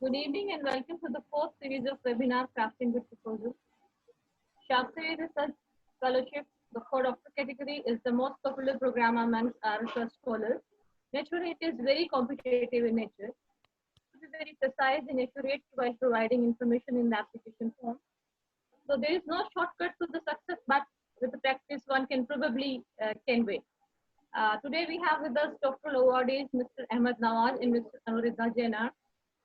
Good evening and welcome to the fourth series of webinar Crafting with Proposal. Shastri Research Fellowship, the co-doctor category, is the most popular program amongst our research scholars. Naturally, it is very competitive in nature. To be very precise and accurate while providing information in the application form. So there is no shortcut to the success, but with the practice, one can probably can win. Today we have with us doctoral awardees Mr. Ahmed Nawaz and Mr. Anuridha Jaina,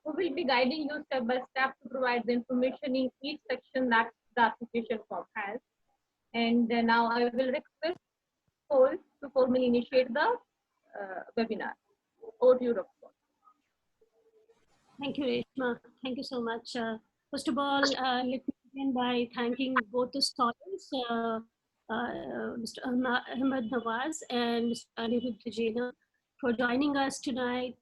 who will be guiding you step by step to provide the information in each section that the application form has. And now I will request Paul to formally initiate the webinar. Over to you, Dr. Paul. Thank you, Reshma. Thank you so much. First of all, let me begin by thanking both the scholars, Mr. Ahmed Nawaz and Mr. Anuridha Jaina, for joining us today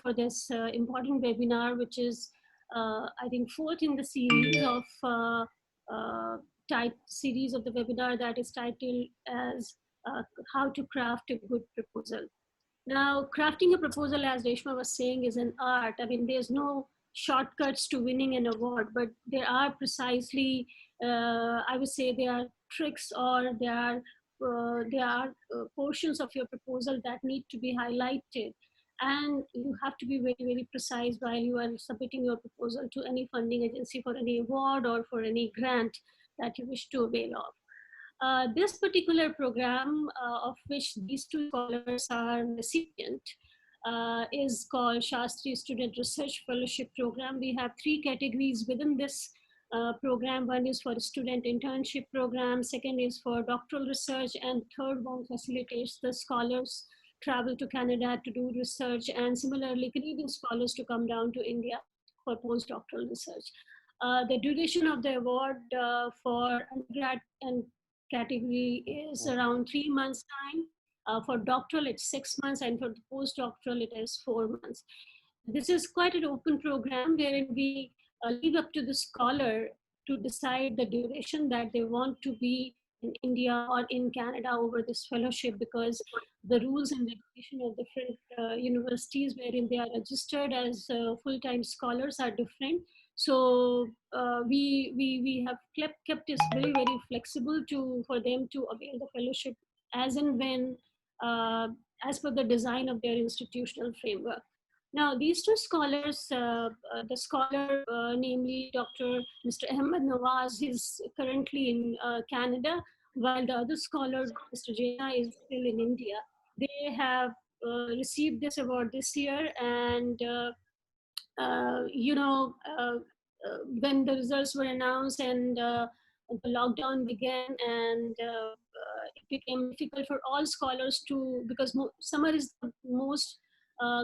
for this important webinar, which is, I think, fourth in the series of series of the webinar that is titled as How to Craft a Good Proposal. Now, crafting a proposal, as Reshma was saying, is an art. I mean, there's no shortcuts to winning an award, but there are precisely, I would say, there are tricks or there are portions of your proposal that need to be highlighted. And you have to be very, very precise while you are submitting your proposal to any funding agency for any award or for any grant that you wish to avail of. This particular program, of which these two scholars are recipient, is called Shastri Student Research Fellowship Program. We have three categories within this program. One is for student internship program, second is for doctoral research, and third one facilitates the scholars travel to Canada to do research, and similarly Canadian scholars to come down to India for postdoctoral research. The duration of the award for undergrad and category is around 3 months time. For doctoral, it's 6 months, and for the postdoctoral, it is 4 months. This is quite an open program wherein we leave up to the scholar to decide the duration that they want to be in India or in Canada over this fellowship, because the rules and regulation of different universities wherein they are registered as full-time scholars are different. So we have kept this very, very flexible for them to avail the fellowship as and when, as per the design of their institutional framework. Now, these two scholars, the scholar, namely Dr. Mr. Ahmed Nawaz, is currently in Canada, while the other scholar, Mr. Jaina, is still in India. They have received this award this year, and when the results were announced and the lockdown began, and it became difficult for all scholars to, because summer is the most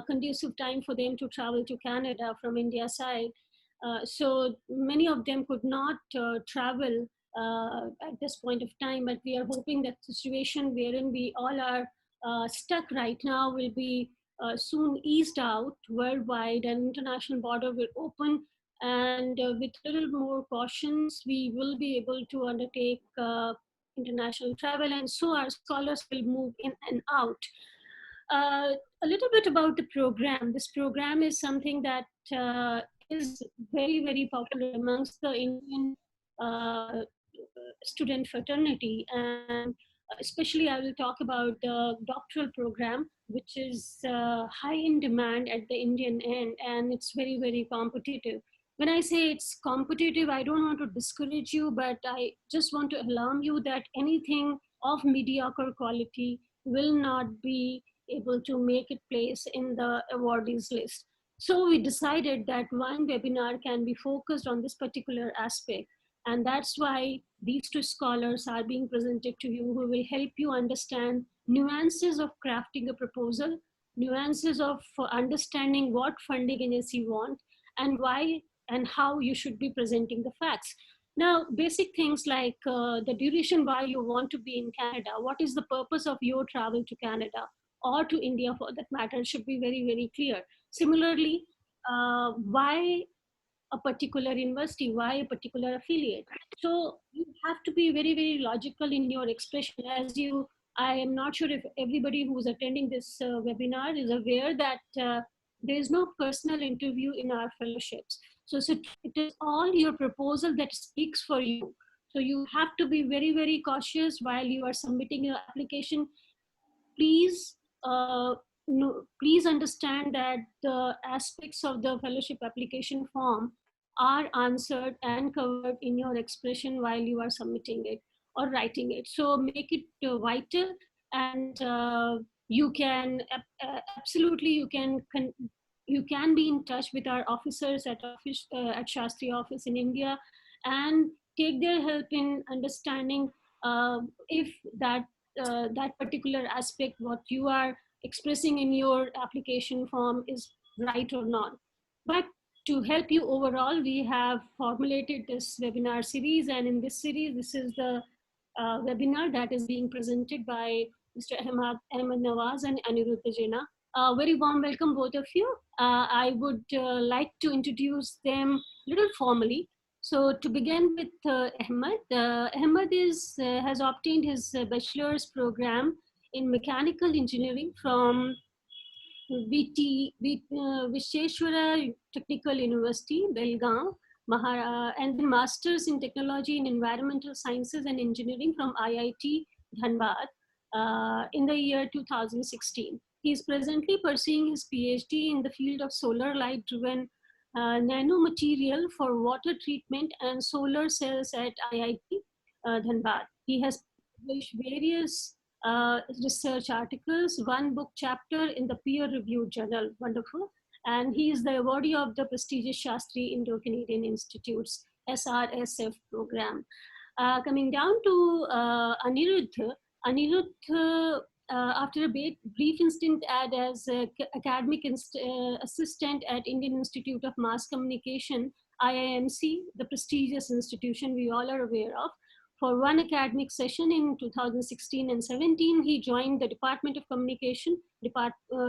conducive time for them to travel to Canada from India side. So many of them could not travel at this point of time, but we are hoping that the situation wherein we all are stuck right now will be soon eased out worldwide, and international border will open, and with a little more cautions, we will be able to undertake international travel, and so our scholars will move in and out. A little bit about the program. This program is something that is very, very popular amongst the Indian student fraternity, and especially I will talk about the doctoral program, which is high in demand at the Indian end, and it's very, very competitive. When I say it's competitive, I don't want to discourage you, but I just want to alarm you that anything of mediocre quality will not be able to make it place in the awardees list. So we decided that one webinar can be focused on this particular aspect. And that's why these two scholars are being presented to you, who will help you understand nuances of crafting a proposal, nuances of understanding what funding agency want, and why and how you should be presenting the facts. Now, basic things like the duration why you want to be in Canada, what is the purpose of your travel to Canada or to India for that matter, should be very, very clear. Similarly, why a particular university, why a particular affiliate. So you have to be very, very logical in your expression. I am not sure if everybody who's attending this webinar is aware that There is no personal interview in our fellowships. So it is all your proposal that speaks for you. So you have to be very, very cautious while you are submitting your application. Please, no, please understand that the aspects of the fellowship application form are answered and covered in your expression while you are submitting it or writing it. So make it vital, and you can absolutely you can be in touch with our officers at Shastri office in India and take their help in understanding if that particular aspect what you are expressing in your application form is right or not. But to help you overall, we have formulated this webinar series, and in this series, this is the webinar that is being presented by Mr. Ahmed Nawaz and Aniruddha Jena. Very warm welcome, both of you. I would like to introduce them a little formally. So to begin with Ahmed has obtained his bachelor's program in mechanical engineering from Visheshwara Technical University, Belgaum, and then Masters in Technology in Environmental Sciences and Engineering from IIT Dhanbad in the year 2016. He is presently pursuing his PhD in the field of solar light-driven nanomaterial for water treatment and solar cells at IIT Dhanbad. He has published various research articles, one book chapter in the peer-reviewed journal. Wonderful. And he is the awardee of the prestigious Shastri Indo-Canadian Institute's SRSF program. Coming down to Aniruddha. Aniruddha, after a brief stint as academic assistant at Indian Institute of Mass Communication, IIMC, the prestigious institution we all are aware of, for one academic session in 2016 and 17, he joined the Department of Communication,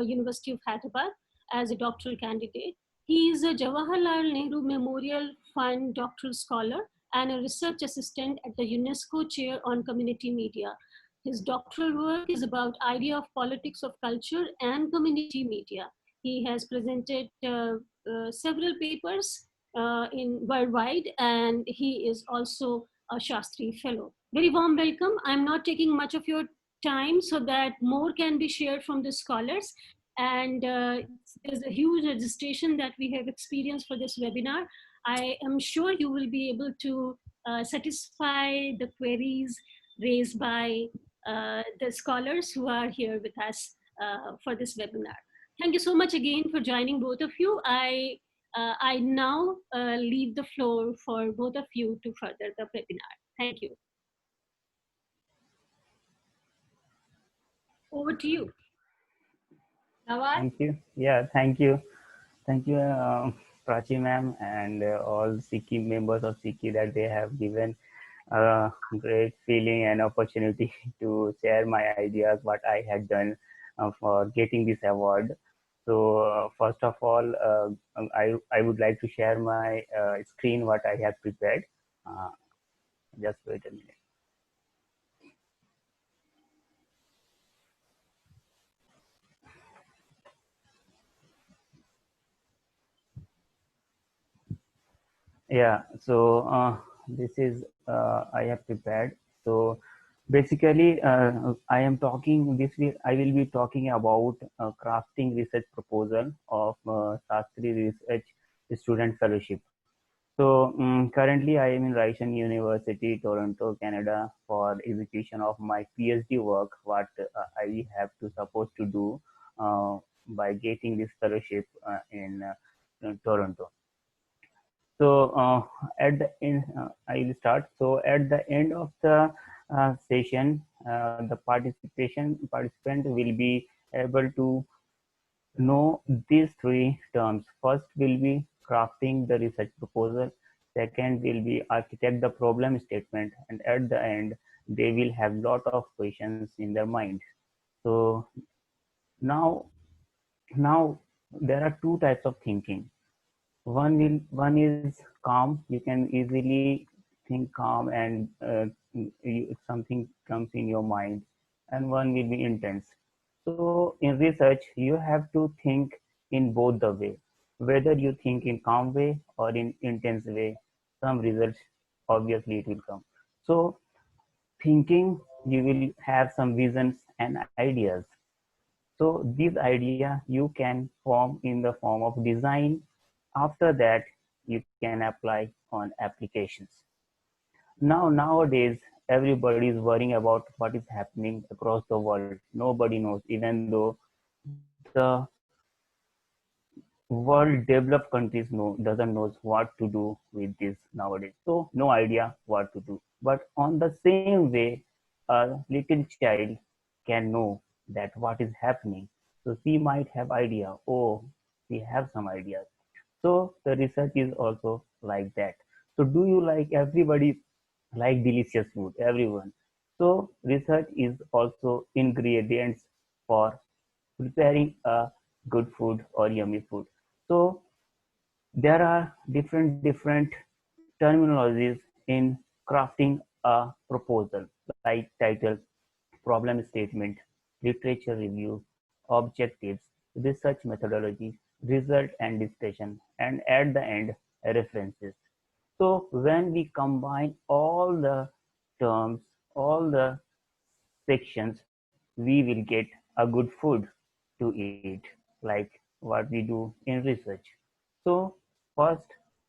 University of Hyderabad, as a doctoral candidate. He is a Jawaharlal Nehru Memorial Fund doctoral scholar and a research assistant at the UNESCO Chair on Community Media. His doctoral work is about idea of politics of culture and community media. He has presented several papers in worldwide, and he is also a Shastri Fellow. Very warm welcome. I'm not taking much of your time so that more can be shared from the scholars. And there's a huge registration that we have experienced for this webinar. I am sure you will be able to satisfy the queries raised by the scholars who are here with us for this webinar. Thank you so much again for joining, both of you. I now leave the floor for both of you to further the webinar. Thank you. Over to you. Nawaz? Thank you. Yeah, thank you. Thank you, Prachi ma'am, and all SICI members of SICI that they have given a great feeling and opportunity to share my ideas, what I had done for getting this award. So first of all, I would like to share my screen, what I have prepared. Just wait a minute. Yeah, so this is I have prepared. So basically, I am talking this week. I will be talking about crafting research proposal of Shastri Research Student Fellowship. So currently, I am in Ryerson University, Toronto, Canada, for execution of my PhD work. What I have to supposed to do by getting this fellowship in Toronto. So at the end, I will start. So at the end of the session, the participant will be able to know these three terms. First will be crafting the research proposal. Second will be architect the problem statement, and at the end they will have lot of questions in their mind. So now there are two types of thinking. One is calm. You can easily think calm and something comes in your mind, and one will be intense. So in research, you have to think in both the way. Whether you think in calm way or in intense way, some results obviously it will come. So thinking, you will have some visions and ideas. So this idea you can form in the form of design. After that, you can apply on applications. Now, nowadays, everybody is worrying about what is happening across the world. Nobody knows, even though the world developed countries doesn't know what to do with this nowadays. So no idea what to do. But on the same way, a little child can know that what is happening. So she might have idea. Oh, we have some ideas. So the research is also like that. So do you like, everybody like delicious food? Everyone. So research is also ingredients for preparing a good food or yummy food. So there are different terminologies in crafting a proposal, like title, problem statement, literature review, objectives, research methodology, result and discussion, and at the end, references. So when we combine all the terms, all the sections, we will get a good food to eat, like what we do in research. So first,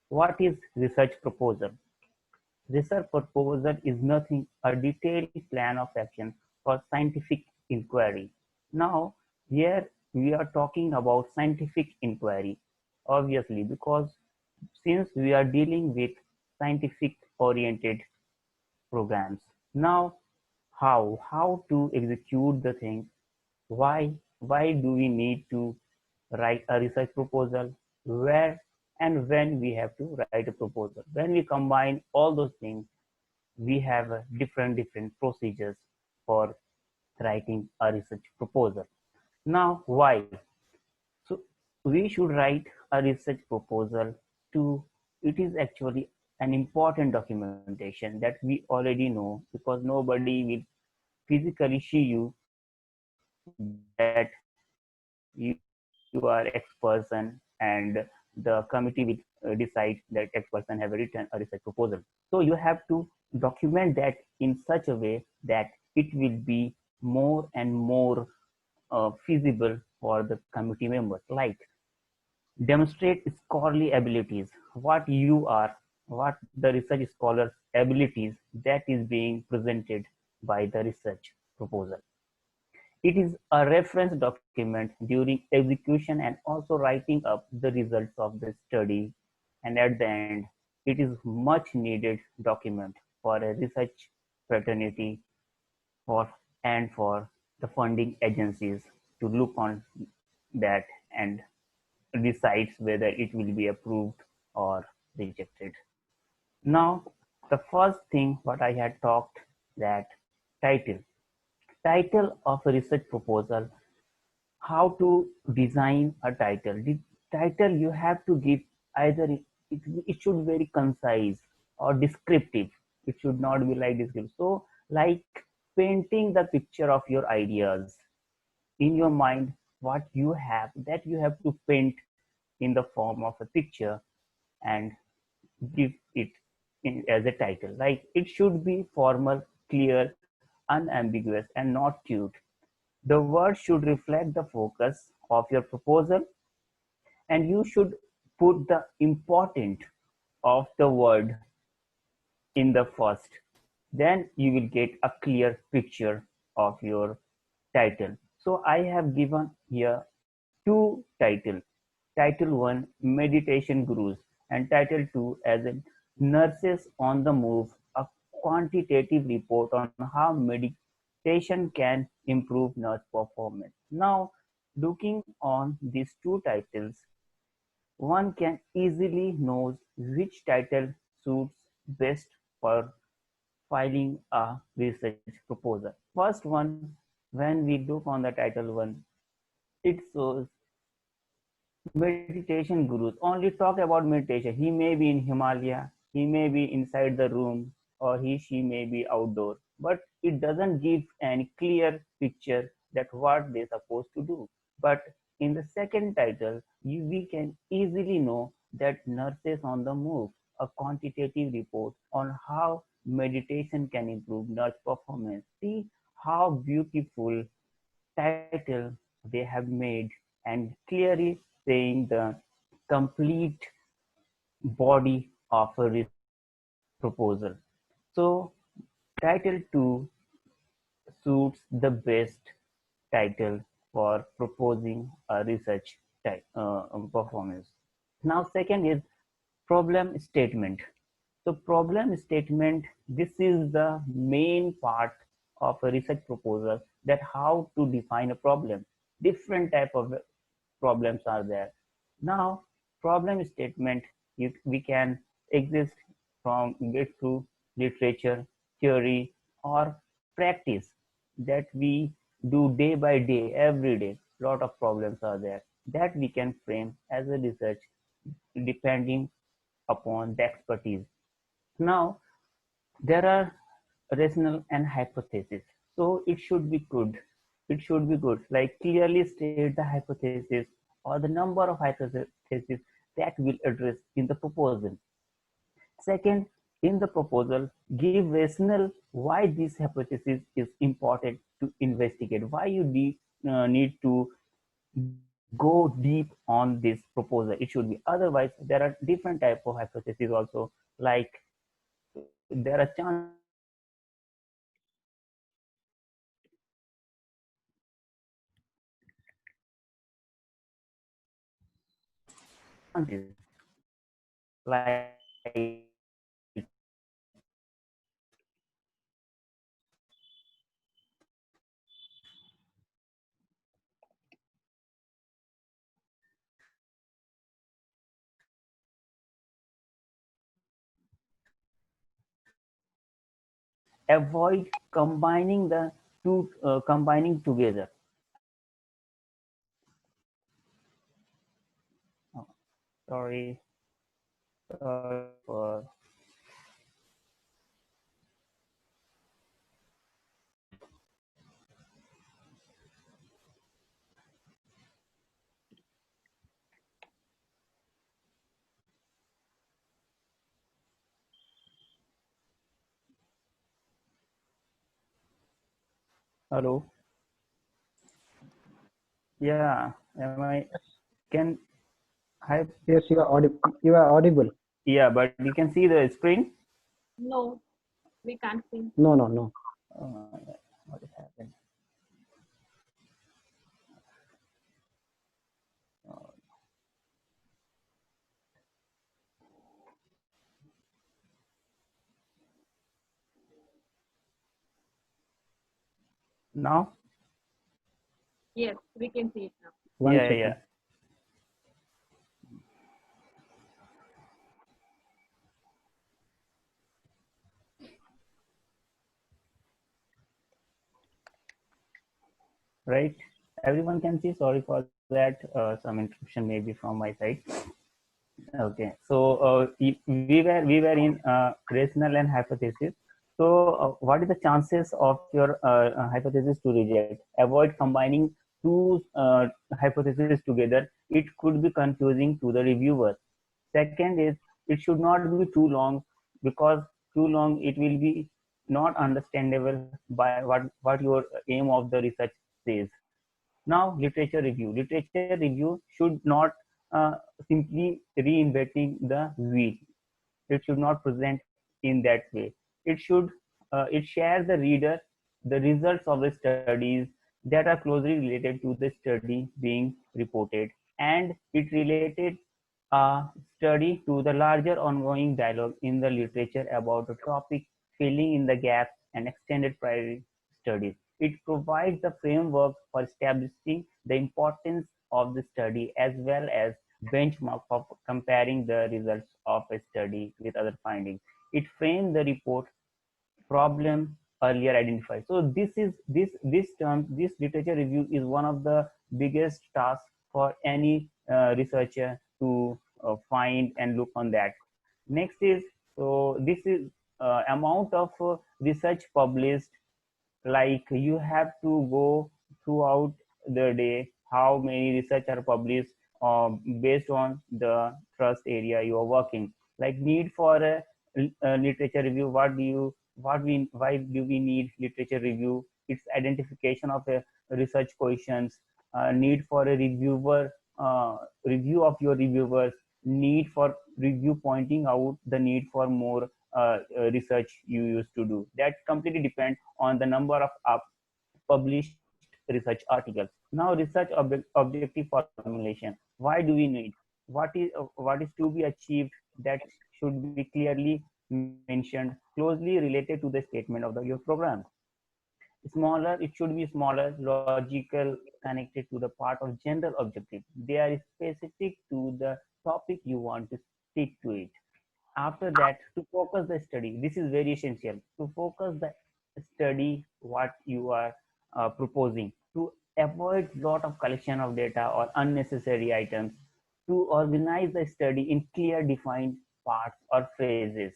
what is research proposal? Research proposal is nothing a detailed plan of action for scientific inquiry. Now, here we are talking about scientific inquiry, obviously, because since we are dealing with scientific oriented programs. Now, how to execute the thing? Why do we need to write a research proposal? Where and when we have to write a proposal? When we combine all those things, we have different procedures for writing a research proposal. Now, why? So we should write a research proposal to, it is actually an important documentation that we already know, because nobody will physically see you that you are X person, and the committee will decide that X person have written a research proposal. So you have to document that in such a way that it will be more and more feasible for the committee members. Like, demonstrate scholarly abilities, what you are, what the research scholars abilities that is being presented by the research proposal. It is a reference document during execution and also writing up the results of the study. And at the end, it is much needed document for a research fraternity, for and for the funding agencies to look on that and decides whether it will be approved or rejected. Now, the first thing what I had talked, that title. Title of a research proposal, how to design a title. The title you have to give either it should be very concise or descriptive. It should not be like descriptive. So like painting the picture of your ideas in your mind, what you have, that you have to paint in the form of a picture and give it as a title. Like, it should be formal, clear, unambiguous, and not cute. The word should reflect the focus of your proposal, and you should put the important of the word in the first. Then you will get a clear picture of your title. So I have given here two titles. Title 1, Meditation Gurus, and Title 2 as in Nurses on the Move, a quantitative report on how meditation can improve nurse performance. Now, looking on these two titles, one can easily know which title suits best for filing a research proposal. First one, when we look on the title 1, it shows meditation gurus only talk about meditation. He may be in Himalaya, he may be inside the room, or she may be outdoor, but it doesn't give any clear picture that what they're supposed to do. But in the second title, we can easily know that Nurses on the Move, a quantitative report on how meditation can improve nurse performance. See how beautiful title they have made and clearly saying the complete body of a research proposal. So title 2 suits the best title for proposing a research performance. Now, second is problem statement. So, problem statement, this is the main part of a research proposal, that how to define a problem. Different type of problems are there. Now, problem statement, we can exist from get through literature, theory, or practice that we do day by day, every day. Lot of problems are there that we can frame as a research depending upon the expertise. Now, there are rational and hypothesis. So it should be good. It should be good. Like clearly state the hypothesis or the number of hypotheses that will address in the proposal. Second, in the proposal, give rationale why this hypothesis is important to investigate. Why you need to go deep on this proposal. It should be. Otherwise, there are different type of hypotheses also. Like there are chances like avoid combining the two combining together. Oh, sorry, sorry for hello. Yeah, am I can I? Yes, you are audible. You are audible. Yeah, but you can see the screen. No, we can't see. No, no, no. Oh my God, what is happening? Oh, now, Yes, we can see it now. One yeah, second. yeah. Right. Everyone can see. Sorry for that. Some interruption maybe from my side. Okay, so we were in rational and hypothesis. So, what is the chances of your hypothesis to reject? Avoid combining two hypotheses together. It could be confusing to the reviewer. Second is it should not be too long, because too long it will be not understandable by what your aim of the research says. Now, literature review. Literature review should not simply reinventing the wheel. It should not present in that way. It shares the reader the results of the studies that are closely related to the study being reported, and it related study to the larger ongoing dialogue in the literature about the topic, filling in the gaps and extended prior studies. It provides the framework for establishing the importance of the study, as well as benchmark for comparing the results of a study with other findings. It frames the report problem earlier identified. So this literature review is one of the biggest tasks for any researcher to find and look on that. Next is, so this is amount of research published. Like you have to go throughout the day how many research are published based on the trust area you are working. Like need for a literature review, why do we need literature review? It's identification of a research questions, need for a reviewer, review of your reviewers, need for review pointing out the need for more research you used to do. That completely depends on the number of published research articles. Now, research objective formulation. Why do we need? What is to be achieved? That should be clearly mentioned, closely related to the statement of your program. Smaller, it should be smaller, logical, connected to the part of general objective. They are specific to the topic you want to stick to it. After that, to focus the study, this is very essential, to focus the study what you are proposing, to avoid lot of collection of data or unnecessary items, to organize the study in clear defined parts or phases.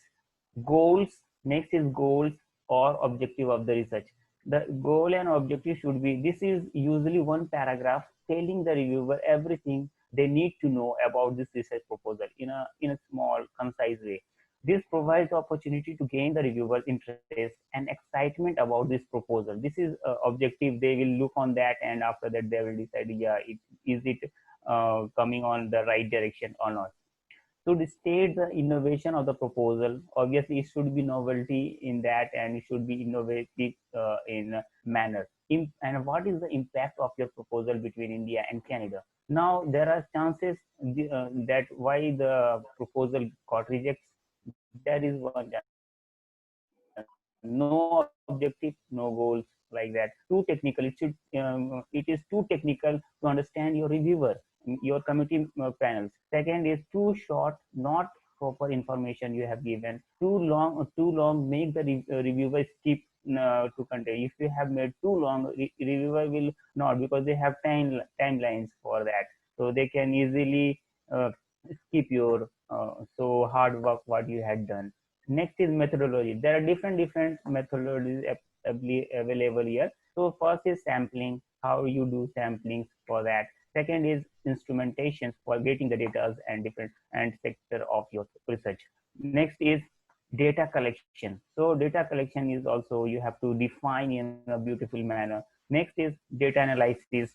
Goals, next is goals or objective of the research. The goal and objective should be, this is usually one paragraph telling the reviewer everything they need to know about this research proposal in a small, concise way. This provides the opportunity to gain the reviewer's interest and excitement about this proposal. This is objective. They will look on that, and after that, they will decide, yeah, is it coming on the right direction or not. To state the innovation of the proposal, obviously it should be novelty in that, and it should be innovative in manner. And what is the impact of your proposal between India and Canada? Now there are chances that why the proposal got rejected. There is one chance. No objective, no goals, like that. Too technical. It is too technical to understand your reviewer, your committee panels. Second is too short, not proper information you have given. Too long make the reviewer skip to continue. If you have made too long, reviewer will not, because they have timelines for that, so they can easily skip your so hard work what you had done. Next is methodology. There are different methodologies available here. So first is sampling, how you do samplings for that. Second is instrumentation for getting the data and different and sector of your research. Next is data collection. So data collection is also, you have to define in a beautiful manner. Next is data analysis,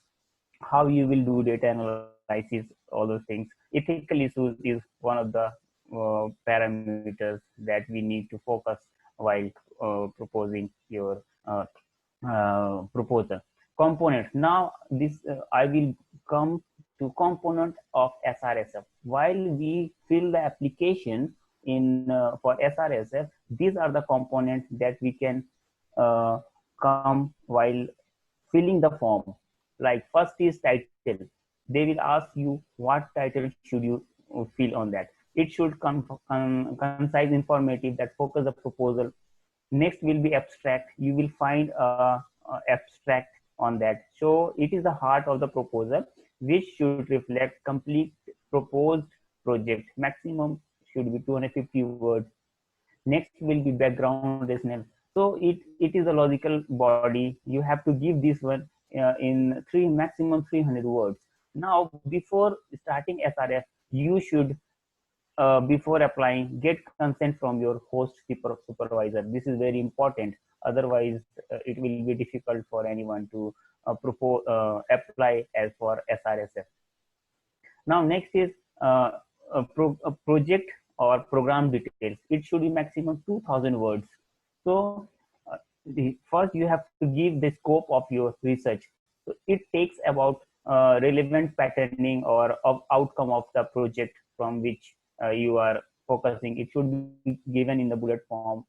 how you will do data analysis, all those things. Ethical issues is one of the parameters that we need to focus while proposing your proposal. Components. Now this I will come to component of SRSF. While we fill the application in for SRSF, these are the components that we can come while filling the form. Like first is title. They will ask you what title should you fill on that. It should concise, informative, that focus the proposal. Next will be abstract. You will find abstract on that. So it is the heart of the proposal, which should reflect complete proposed project. Maximum should be 250 words. Next will be background rationale. So it is a logical body. You have to give this one in maximum 300 words. Now before starting SRF, you should before applying, get consent from your host supervisor. This is very important. Otherwise, it will be difficult for anyone to apply as for SRSF. Now, next is a project or program details. It should be maximum 2,000 words. So, first you have to give the scope of your research. So, it takes about relevant patterning or outcome of the project from which you are focusing. It should be given in the bullet form.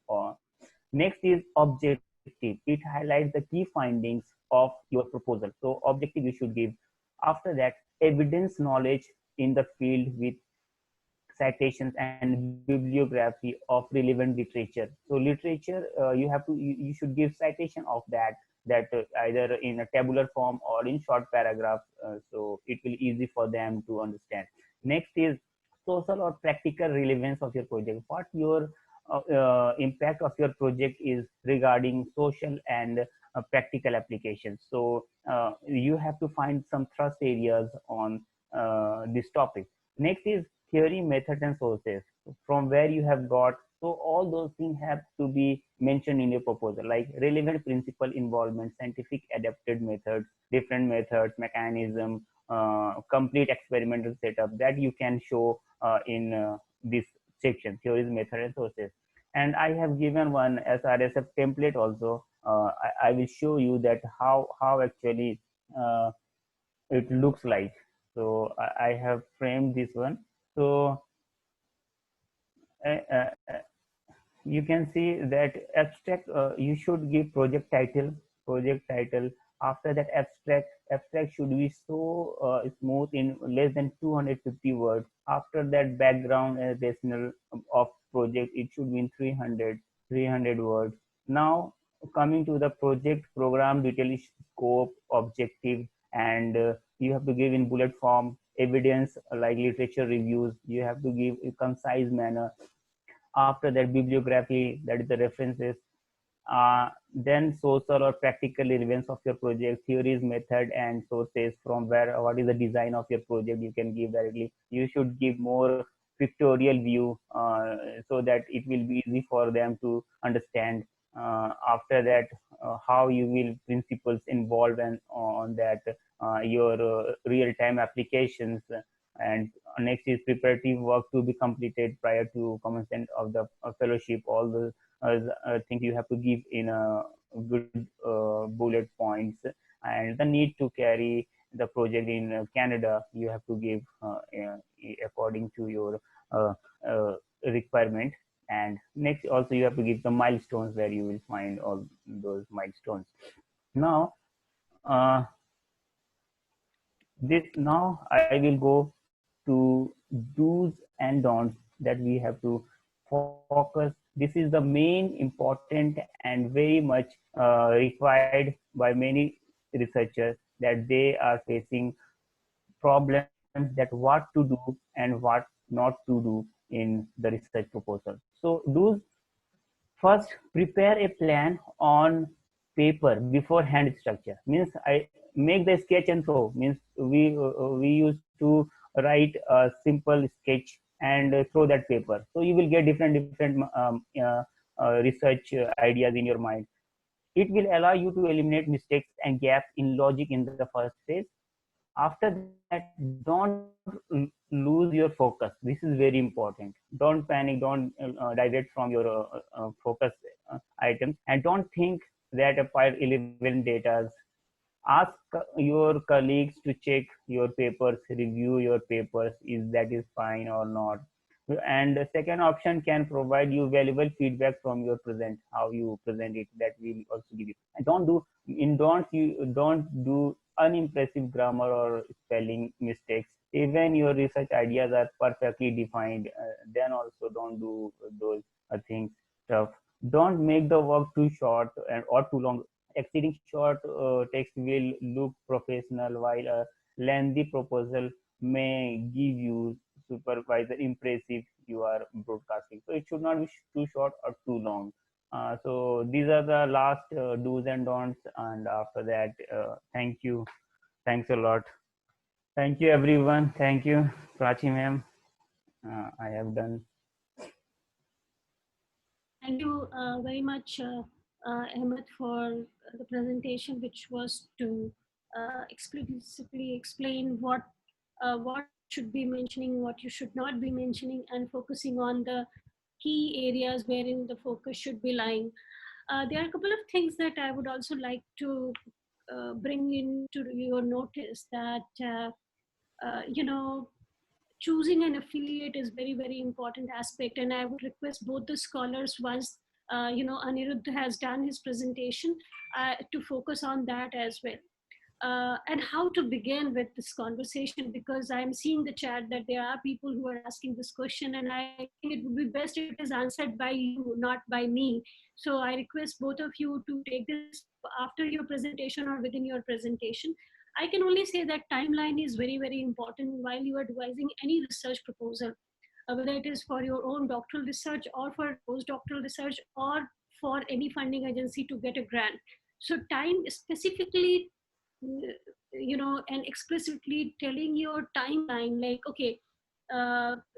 Next is objective. It highlights the key findings of your proposal. So objective you should give. After that, evidence knowledge in the field with citations and bibliography of relevant literature. So literature, you should give citation of that either in a tabular form or in short paragraph, so it will easy for them to understand. Next is social or practical relevance of your project. What your impact of your project is regarding social and practical applications. So you have to find some thrust areas on this topic. Next is theory, method, and sources from where you have got. So all those things have to be mentioned in your proposal, like relevant principle involvement, scientific adapted methods, different methods, mechanism, complete experimental setup that you can show in this section, theories, method, and sources. And I have given one SRSF template also. I will show you that how actually it looks like. So I have framed this one. So uh, uh, you can see that abstract, you should give project title. After that, abstract should be so smooth in less than 250 words. After that, background and rationale of project, it should be in 300 words. Now coming to the project program detail, scope, objective, and you have to give in bullet form evidence like literature reviews. You have to give a concise manner. After that, bibliography, that is the references. Then social or practical relevance of your project, theories, method, and sources from where, what is the design of your project, you can give directly. You should give more pictorial view so that it will be easy for them to understand. After that, how you will principles involve and on that, your real-time applications. And next is preparative work to be completed prior to commencement of the fellowship. All the things you have to give in a good bullet points. And the need to carry the project in Canada, you have to give according to your uh, requirement. And next, also you have to give the milestones where you will find all those milestones. Now, uh, I will go to do's and don'ts that we have to focus. This is the main important and very much required by many researchers, that they are facing problems that what to do and what not to do in the research proposal. So do's: first, prepare a plan on paper before hand structure. Means I make the sketch and throw. Means we used to write a simple sketch and throw that paper. So you will get different research ideas in your mind. It will allow you to eliminate mistakes and gaps in logic in the first phase. After that, don't lose your focus. This is very important. Don't panic, don't divert from your focus items, and don't think that acquire 11 data. Ask your colleagues to check your papers, review your papers, is that is fine or not. And the second option can provide you valuable feedback from your present, how you present it, that will also give you. And you don't do unimpressive grammar or spelling mistakes. Even your research ideas are perfectly defined, then also don't do those things stuff. Don't make the work too short or too long. Exceeding short text will look professional, while a lengthy proposal may give you supervisor impressive you are broadcasting. So it should not be too short or too long. So these are the last do's and don'ts. And after that, thank you. Thanks a lot. Thank you, everyone. Thank you, Prachi ma'am. I have done. Thank you very much, Ahmed, for the presentation, which was to explicitly explain what you should be mentioning, what you should not be mentioning, and focusing on the key areas wherein the focus should be lying. There are a couple of things that I would also like to bring into your notice, that you know, choosing an affiliate is very important aspect, and I would request both the scholars, once Anirudh has done his presentation, to focus on that as well. And how to begin with this conversation, because I'm seeing the chat that there are people who are asking this question, and I think it would be best if it is answered by you, not by me. So I request both of you to take this after your presentation or within your presentation. I can only say that timeline is very important while you are devising any research proposal, whether it is for your own doctoral research or for postdoctoral research or for any funding agency to get a grant. So time specifically, and explicitly telling your timeline, like, okay,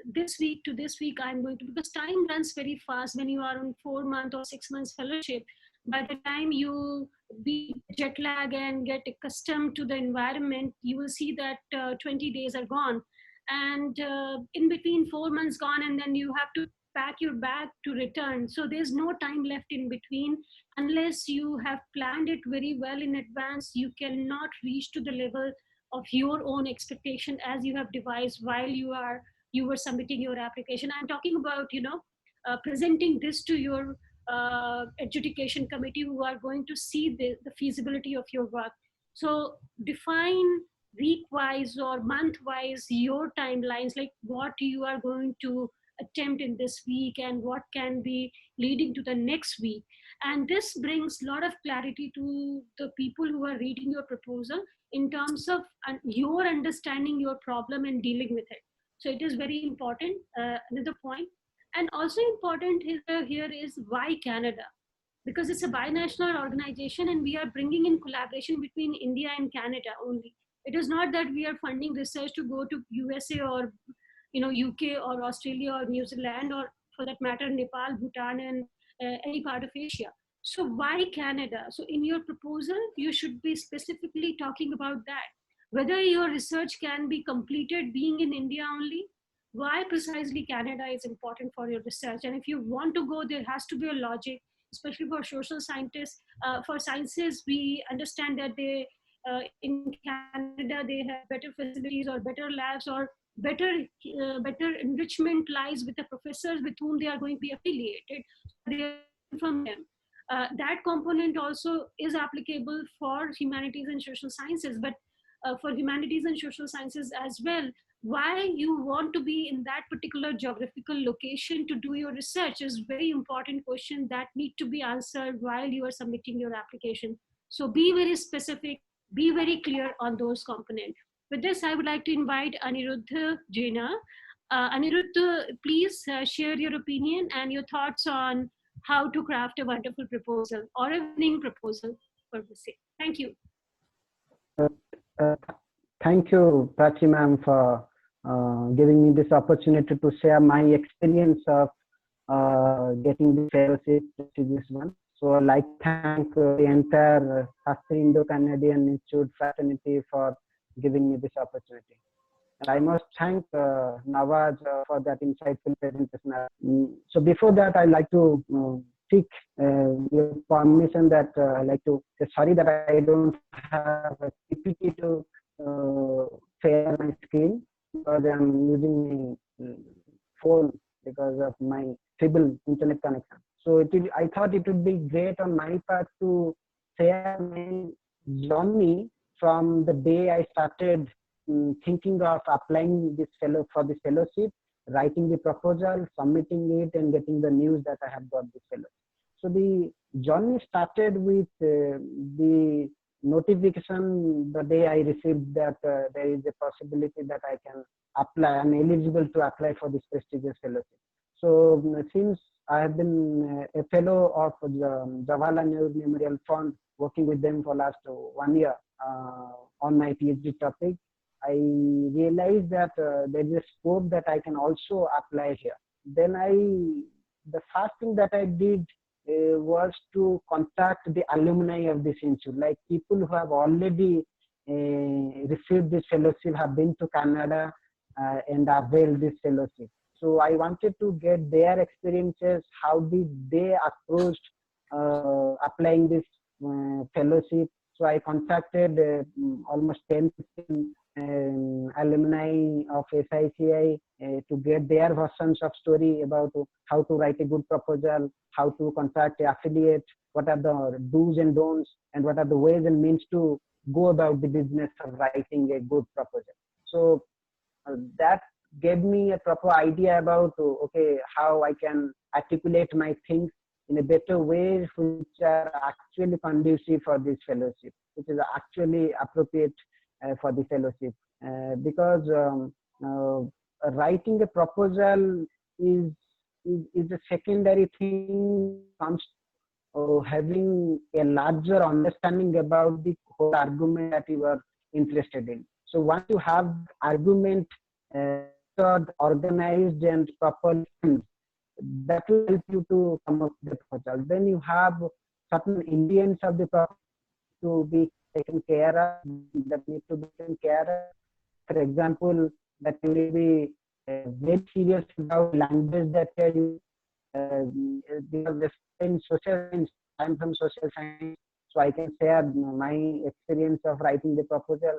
this week to this week I'm going to, because time runs very fast when you are on 4 month or 6 months fellowship. By the time you beat jet lag and get accustomed to the environment, you will see that 20 days are gone, and in between 4 months gone, and then you have to pack your bag to return. So there's no time left in between. Unless you have planned it very well in advance, you cannot reach to the level of your own expectation as you have devised while you were submitting your application. I'm talking about, presenting this to your adjudication committee, who are going to see the feasibility of your work. So define week wise or month wise your timelines, like what you are going to attempt in this week and what can be leading to the next week. And this brings a lot of clarity to the people who are reading your proposal in terms of your understanding your problem and dealing with it. So it is very important. Another point, and also important here is why Canada, because it's a binational organization and we are bringing in collaboration between India and Canada only. It is not that we are funding research to go to USA or UK or Australia or New Zealand, or for that matter Nepal, Bhutan, and any part of Asia. So why Canada? So in your proposal you should be specifically talking about that, whether your research can be completed being in India only, why precisely Canada is important for your research. And if you want to go, there has to be a logic, especially for social scientists. For sciences, we understand that in Canada they have better facilities or better labs or better enrichment lies with the professors with whom they are going to be affiliated. So they are from them. That component also is applicable for humanities and social sciences, but for humanities and social sciences as well, why you want to be in that particular geographical location to do your research is very important question that need to be answered while you are submitting your application. So be very specific, be very clear on those components. With this, I would like to invite Aniruddha Jaina. Aniruddha, please share your opinion and your thoughts on how to craft a wonderful proposal or a winning proposal for the sake. Thank you. Uh, thank you, Prachi ma'am, for giving me this opportunity to share my experience of getting the fellowship, prestigious one. So I'd like to thank the entire Shastri Indo-Canadian Institute fraternity for giving me this opportunity. And I must thank Nawaz for that insightful presentation. So before that, I'd like to seek your permission that I'd like to say sorry that I don't have a PPT to share my screen, because I'm using my phone because of my feeble internet connection. So I thought it would be great on my part to share my journey from the day I started thinking of applying for this fellowship, writing the proposal, submitting it, and getting the news that I have got this fellowship. So the journey started with the notification the day I received that there is a possibility that I can apply, I'm eligible to apply for this prestigious fellowship. So since I have been a fellow of the Jawaharlal Nehru Memorial Fund, working with them for last 1 year on my PhD topic, I realized that there is a scope that I can also apply here. Then the first thing that I did was to contact the alumni of this institute, like people who have already received this fellowship, have been to Canada and availed this fellowship. So I wanted to get their experiences, how did they approach applying this fellowship. So I contacted almost 10 alumni of SICI to get their versions of story about how to write a good proposal, how to contact an affiliate, what are the do's and don'ts, and what are the ways and means to go about the business of writing a good proposal. So that gave me a proper idea about okay, how I can articulate my things in a better way, which are actually conducive for this fellowship, which is actually appropriate for the fellowship. Because writing a proposal is a secondary thing, comes having a larger understanding about the whole argument that you are interested in. So once you have argument organized and properly, that will help you to come up with the proposal. Then you have certain ingredients of the proposal to be taken care of, that need to be taken care of. For example, that you will be very serious about language that you are using. Because in social science, I'm from social science, so I can share my experience of writing the proposal.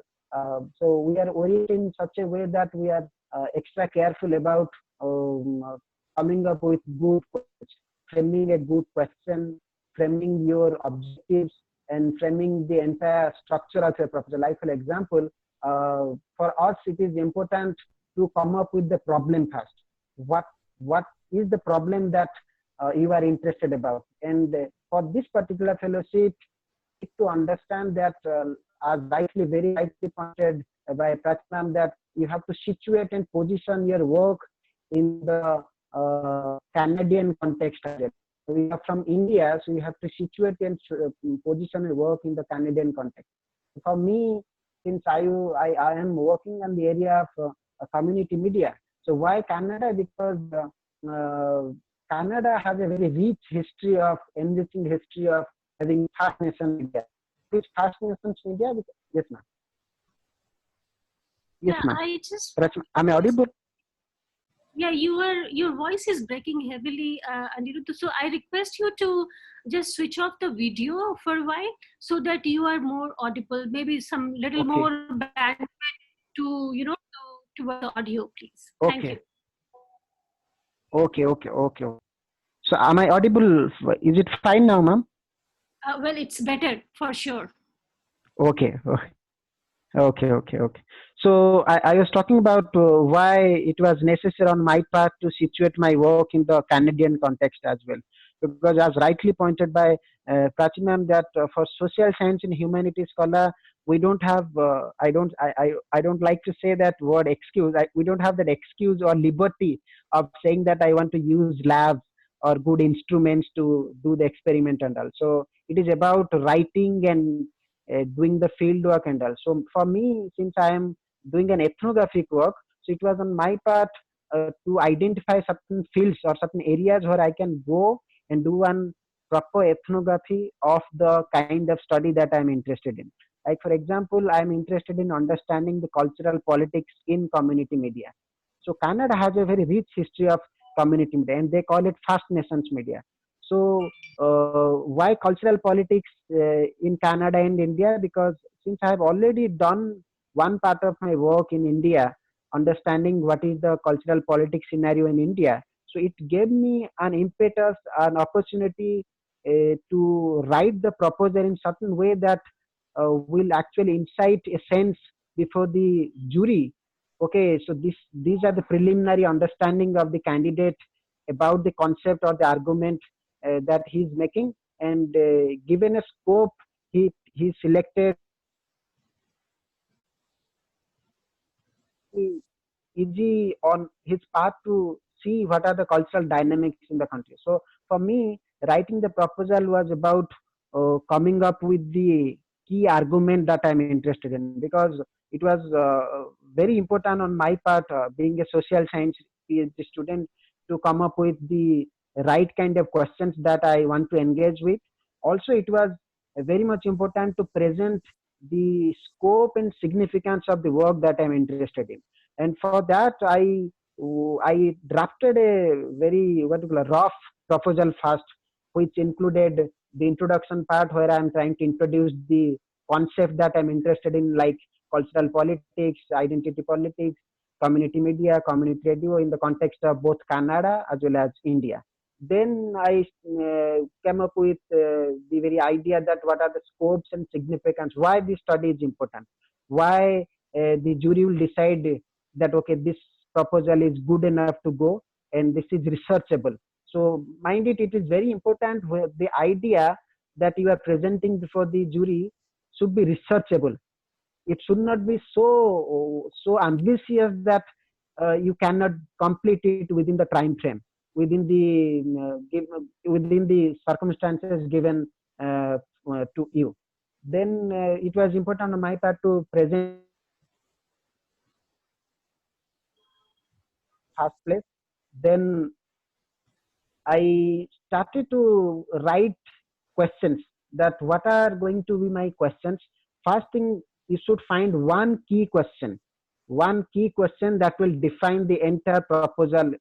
So we are oriented in such a way that we are extra careful about coming up with good questions, framing a good question, framing your objectives, and framing the entire structure of your proposal. Like for example, for us, it is important to come up with the problem first. What is the problem that you are interested about? And for this particular fellowship, to understand that, as very rightly pointed by Pratham, that you have to situate and position your work in the Canadian context. We are from India, so you have to situate and position your work in the Canadian context. For me, since I am working on the area of community media, so why Canada? Because Canada has a very rich history of enriching history of having First Nations media. Which First Nations media? Yes, ma'am. Yes, Yeah, ma'am. I just. Am I audible? Yeah, your voice is breaking heavily, Aniruddha. So I request you to just switch off the video for a while so that you are more audible. Maybe some little Okay. more bandwidth to to the audio, please. Thank you. Okay. So am I audible? Is it fine now, ma'am? Well, it's better for sure. Okay. So I was talking about why it was necessary on my part to situate my work in the Canadian context as well. Because as rightly pointed by Prachi ma'am, that for social science and humanities scholar, we don't have, I don't like to say that word excuse. We don't have that excuse or liberty of saying that I want to use labs or good instruments to do the experiment and all. So it is about writing and doing the field work and all. So for me, since I am doing an ethnographic work, so it was on my part to identify certain fields or certain areas where I can go and do one proper ethnography of the kind of study that I'm interested in. Like for example, I'm interested in understanding the cultural politics in community media. So Canada has a very rich history of community media, and they call it First Nations media. So why cultural politics in Canada and India? Because since I have already done one part of my work in India, understanding what is the cultural politics scenario in India, so it gave me an impetus, an opportunity to write the proposal in certain way that will actually incite a sense before the jury. Okay, so these are the preliminary understanding of the candidate about the concept or the argument that he's making, and given a scope, he selected easy on his path to see what are the cultural dynamics in the country. So for me, writing the proposal was about coming up with the key argument that I'm interested in, because it was very important on my part, being a social science PhD student, to come up with the right kind of questions that I want to engage with. Also, it was very much important to present the scope and significance of the work that I'm interested in. And for that, I drafted a very rough proposal first, which included the introduction part, where I'm trying to introduce the concept that I'm interested in, like cultural politics, identity politics, community media, community radio, in the context of both Canada as well as India. Then I came up with the very idea that what are the scopes and significance, why this study is important, why the jury will decide that okay, this proposal is good enough to go and this is researchable. So mind it, it is very important where the idea that you are presenting before the jury should be researchable. It should not be so ambitious that you cannot complete it within the time frame. within the circumstances given to you. Then it was important on my part to present first place. Then I started to write questions, that what are going to be my questions. First thing, you should find one key question that will define the entire proposal,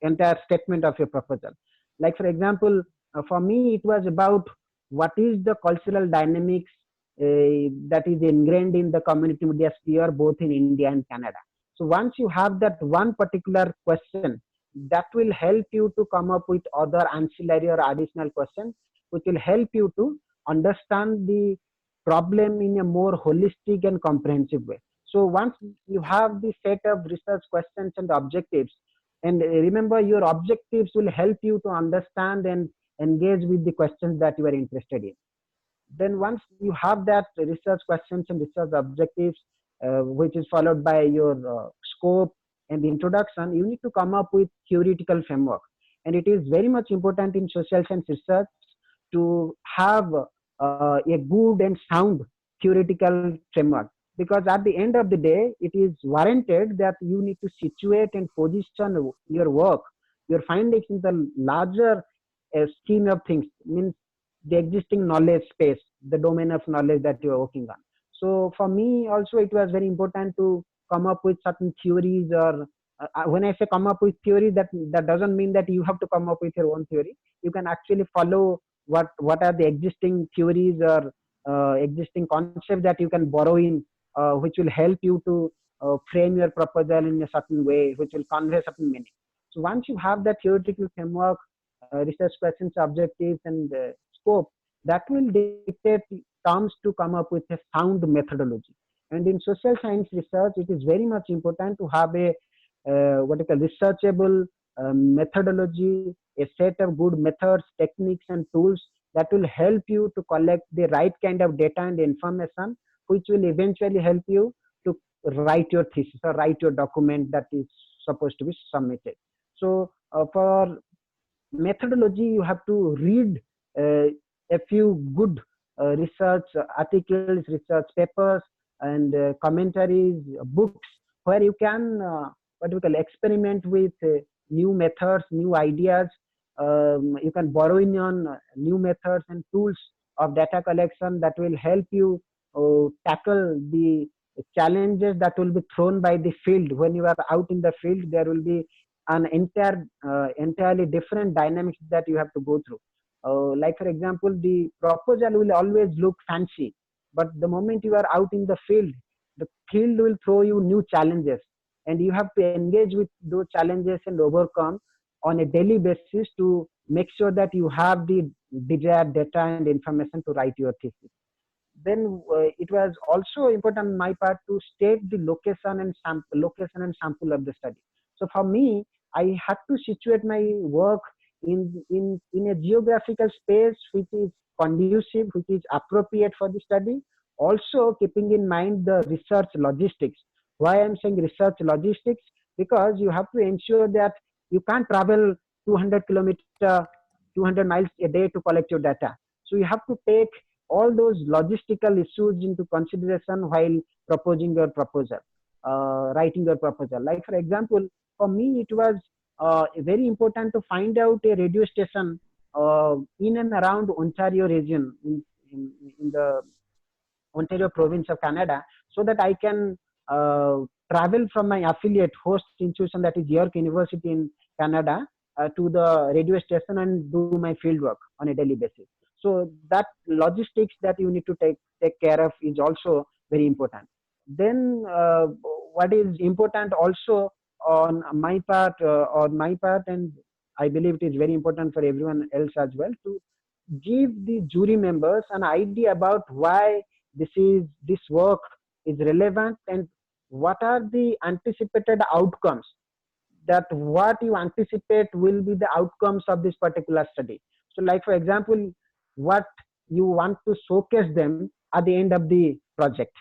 entire statement of your proposal. Like for example, for me it was about what is the cultural dynamics that is ingrained in the community media sphere both in India and Canada. So once you have that one particular question, that will help you to come up with other ancillary or additional questions which will help you to understand the problem in a more holistic and comprehensive way. So once you have the set of research questions and objectives, and remember your objectives will help you to understand and engage with the questions that you are interested in. Then once you have that research questions and research objectives, which is followed by your scope and the introduction, you need to come up with theoretical framework. And it is very much important in social science research to have a good and sound theoretical framework, because at the end of the day it is warranted that you need to situate and position your work, your findings in the larger scheme of things, means the existing knowledge space, the domain of knowledge that you are working on. So for me also it was very important to come up with certain theories, or when I say come up with theories, that doesn't mean that you have to come up with your own theory. You can actually follow what are the existing theories or existing concepts that you can borrow in, which will help you to frame your proposal in a certain way, which will convey certain meaning. So once you have that theoretical framework, research questions, objectives, and scope, that will dictate terms to come up with a sound methodology. And in social science research, it is very much important to have a what you call researchable methodology, a set of good methods, techniques, and tools that will help you to collect the right kind of data and information, which will eventually help you to write your thesis or write your document that is supposed to be submitted. So for methodology, you have to read a few good research articles, research papers, and commentaries, books, where you can what we call experiment with new methods, new ideas. You can borrow in on new methods and tools of data collection that will help you tackle the challenges that will be thrown by the field. When you are out in the field, there will be an entirely different dynamics that you have to go through. Like for example, the proposal will always look fancy, but the moment you are out in the field will throw you new challenges, and you have to engage with those challenges and overcome on a daily basis to make sure that you have the desired data and information to write your thesis. Then it was also important on my part to state the location and sample of the study. So for me, I had to situate my work in a geographical space which is conducive, which is appropriate for the study, also keeping in mind the research logistics. Why I'm saying research logistics? Because you have to ensure that you can't travel 200 miles a day to collect your data. So you have to take all those logistical issues into consideration while proposing your proposal, writing your proposal. Like for example, for me it was very important to find out a radio station in and around Ontario region, in the Ontario province of Canada, so that I can travel from my affiliate host institution, that is York University in Canada, to the radio station and do my field work on a daily basis. So that logistics that you need to take care of is also very important. Then what is important also on my part, and I believe it is very important for everyone else as well, to give the jury members an idea about why this work is relevant and what are the anticipated outcomes, that what you anticipate will be the outcomes of this particular study. So like for example, what you want to showcase them at the end of the project.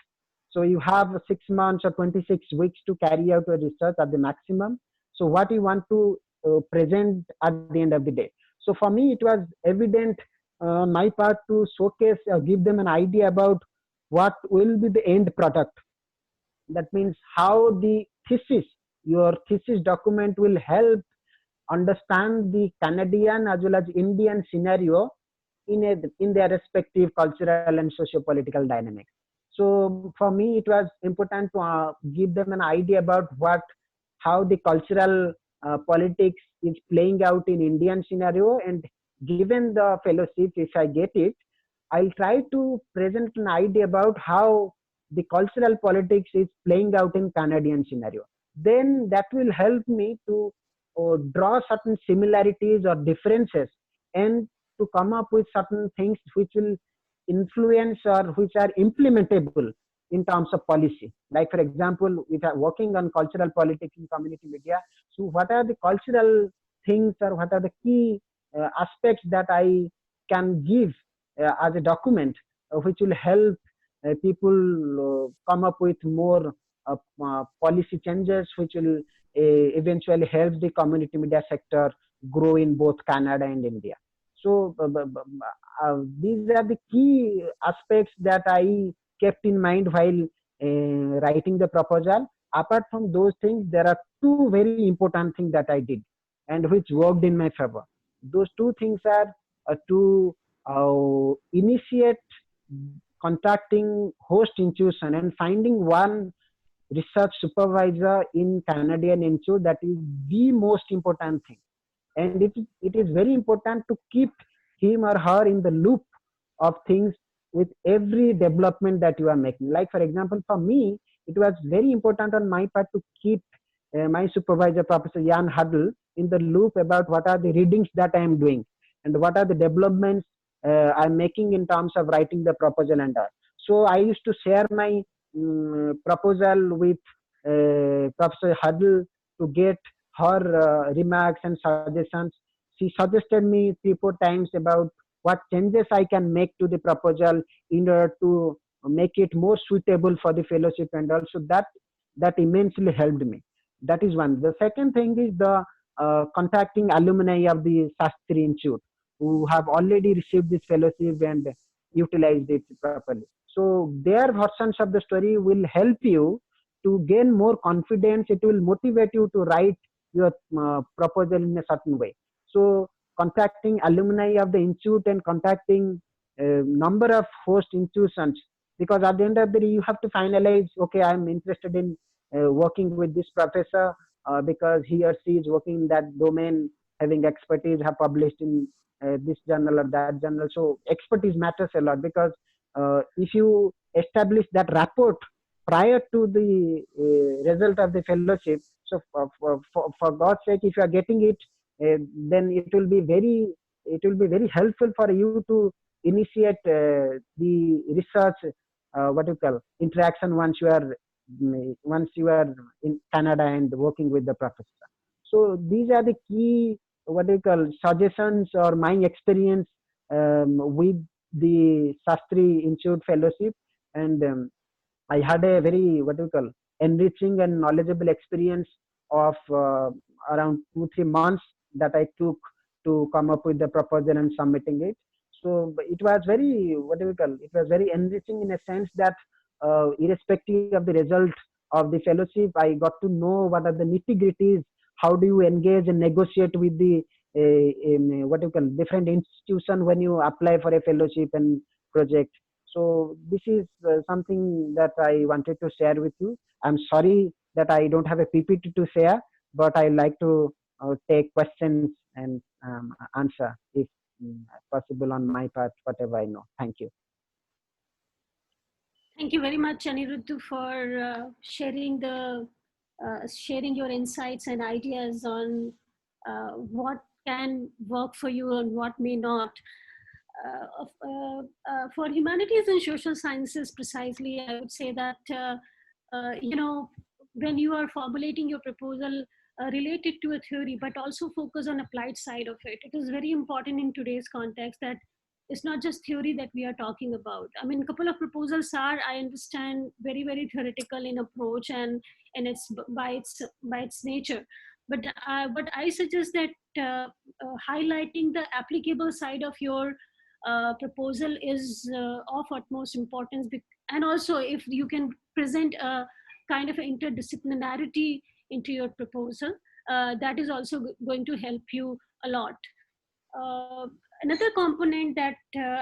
So you have 6 months or 26 weeks to carry out your research at the maximum. So what you want to present at the end of the day. So for me, it was evident on my part to showcase or give them an idea about what will be the end product. That means how the thesis, your thesis document will help understand the Canadian as well as Indian scenario in their respective cultural and socio-political dynamics. So for me, it was important to give them an idea about how the cultural politics is playing out in Indian scenario. And given the fellowship, if I get it, I'll try to present an idea about how the cultural politics is playing out in Canadian scenario. Then that will help me to draw certain similarities or differences, and to come up with certain things which will influence or which are implementable in terms of policy. Like for example, if I'm working on cultural politics in community media, so what are the cultural things or what are the key aspects that I can give as a document which will help people come up with more policy changes which will eventually help the community media sector grow in both Canada and India. So these are the key aspects that I kept in mind while writing the proposal. Apart from those things, there are two very important things that I did and which worked in my favor. Those two things are to initiate contacting host institution and finding one research supervisor in Canadian institute. That is the most important thing. And it is very important to keep him or her in the loop of things with every development that you are making. Like for example, for me, it was very important on my part to keep my supervisor, Professor Jan Huddle, in the loop about what are the readings that I am doing and what are the developments I'm making in terms of writing the proposal and all. So I used to share my proposal with Professor Huddle to get her remarks and suggestions. She suggested me 3-4 times about what changes I can make to the proposal in order to make it more suitable for the fellowship, and also that immensely helped me. That is one. The second thing is the contacting alumni of the Shastri Institute who have already received this fellowship and utilized it properly. So their versions of the story will help you to gain more confidence. It will motivate you to write your proposal in a certain way. So contacting alumni of the institute and contacting number of host institutions, because at the end of the day you have to finalize, okay, I'm interested in working with this professor because he or she is working in that domain, having expertise, have published in this journal or that journal. So expertise matters a lot, because if you establish that rapport prior to the result of the fellowship, so for God's sake, if you are getting it, then it will be very helpful for you to initiate the research what you call interaction once you are in Canada and working with the professor. So these are the key what you call suggestions or my experience with the Shastri Institute Fellowship, and I had a very what you call enriching and knowledgeable experience of around 2-3 months that I took to come up with the proposal and submitting it. So it was very it was very enriching in a sense that irrespective of the result of the fellowship, I got to know what are the nitty-gritties. How do you engage and negotiate with the different institution when you apply for a fellowship and project. So this is something that I wanted to share with you. I'm sorry that I don't have a PPT to share, but I like to take questions and answer if possible on my part, whatever I know. Thank you. Thank you very much, Anirudh, for sharing your insights and ideas on what can work for you and what may not. For humanities and social sciences precisely, I would say that, when you are formulating your proposal related to a theory, but also focus on applied side of it, it is very important in today's context that it's not just theory that we are talking about. I mean, a couple of proposals are, I understand, very, very theoretical in approach and it's by its nature. But what I suggest that highlighting the applicable side of your proposal is of utmost importance. And also, if you can present a kind of interdisciplinarity into your proposal, that is also going to help you a lot. Another component that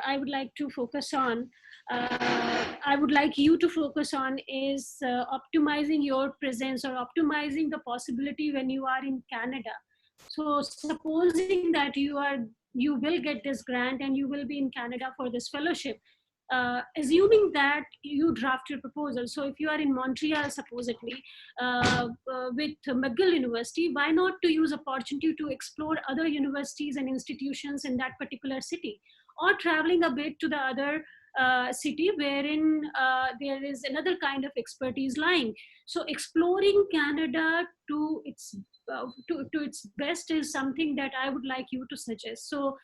I would like to focus on, I would like you to focus on is optimizing your presence or optimizing the possibility when you are in Canada. So supposing that you will get this grant and you will be in Canada for this fellowship, assuming that you draft your proposal. So if you are in Montreal, supposedly, with McGill University, why not to use opportunity to explore other universities and institutions in that particular city, or traveling a bit to the other city wherein there is another kind of expertise lying. So exploring Canada to its best is something that I would like you to suggest. So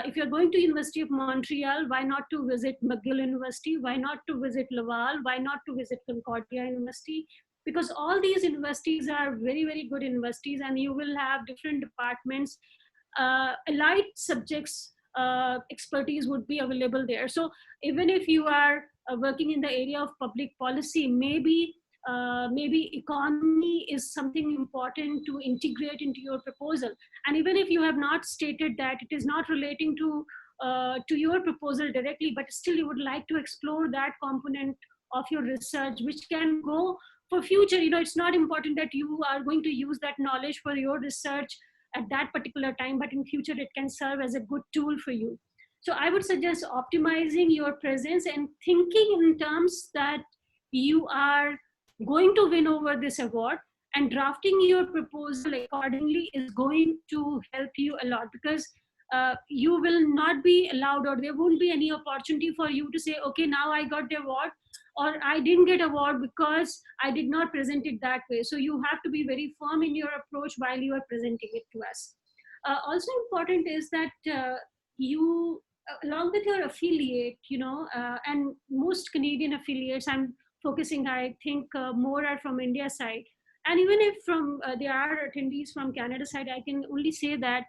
if you're going to University of Montreal, why not to visit McGill University? Why not to visit Laval? Why not to visit Concordia University? Because all these universities are very, very good universities, and you will have different departments. Allied subjects expertise would be available there. So even if you are working in the area of public policy, maybe economy is something important to integrate into your proposal. And even if you have not stated that it is not relating to your proposal directly, but still you would like to explore that component of your research, which can go for future. It's not important that you are going to use that knowledge for your research at that particular time, but in future it can serve as a good tool for you. So I would suggest optimizing your presence and thinking in terms that you are going to win over this award, and drafting your proposal accordingly is going to help you a lot, because you will not be allowed, or there won't be any opportunity for you to say, okay, now I got the award, or I didn't get award because I did not present it that way. So you have to be very firm in your approach while you are presenting it to us. Also important is that you, along with your affiliate, and most Canadian affiliates, I'm focusing, I think more are from India side. And even if there are attendees from Canada side, I can only say that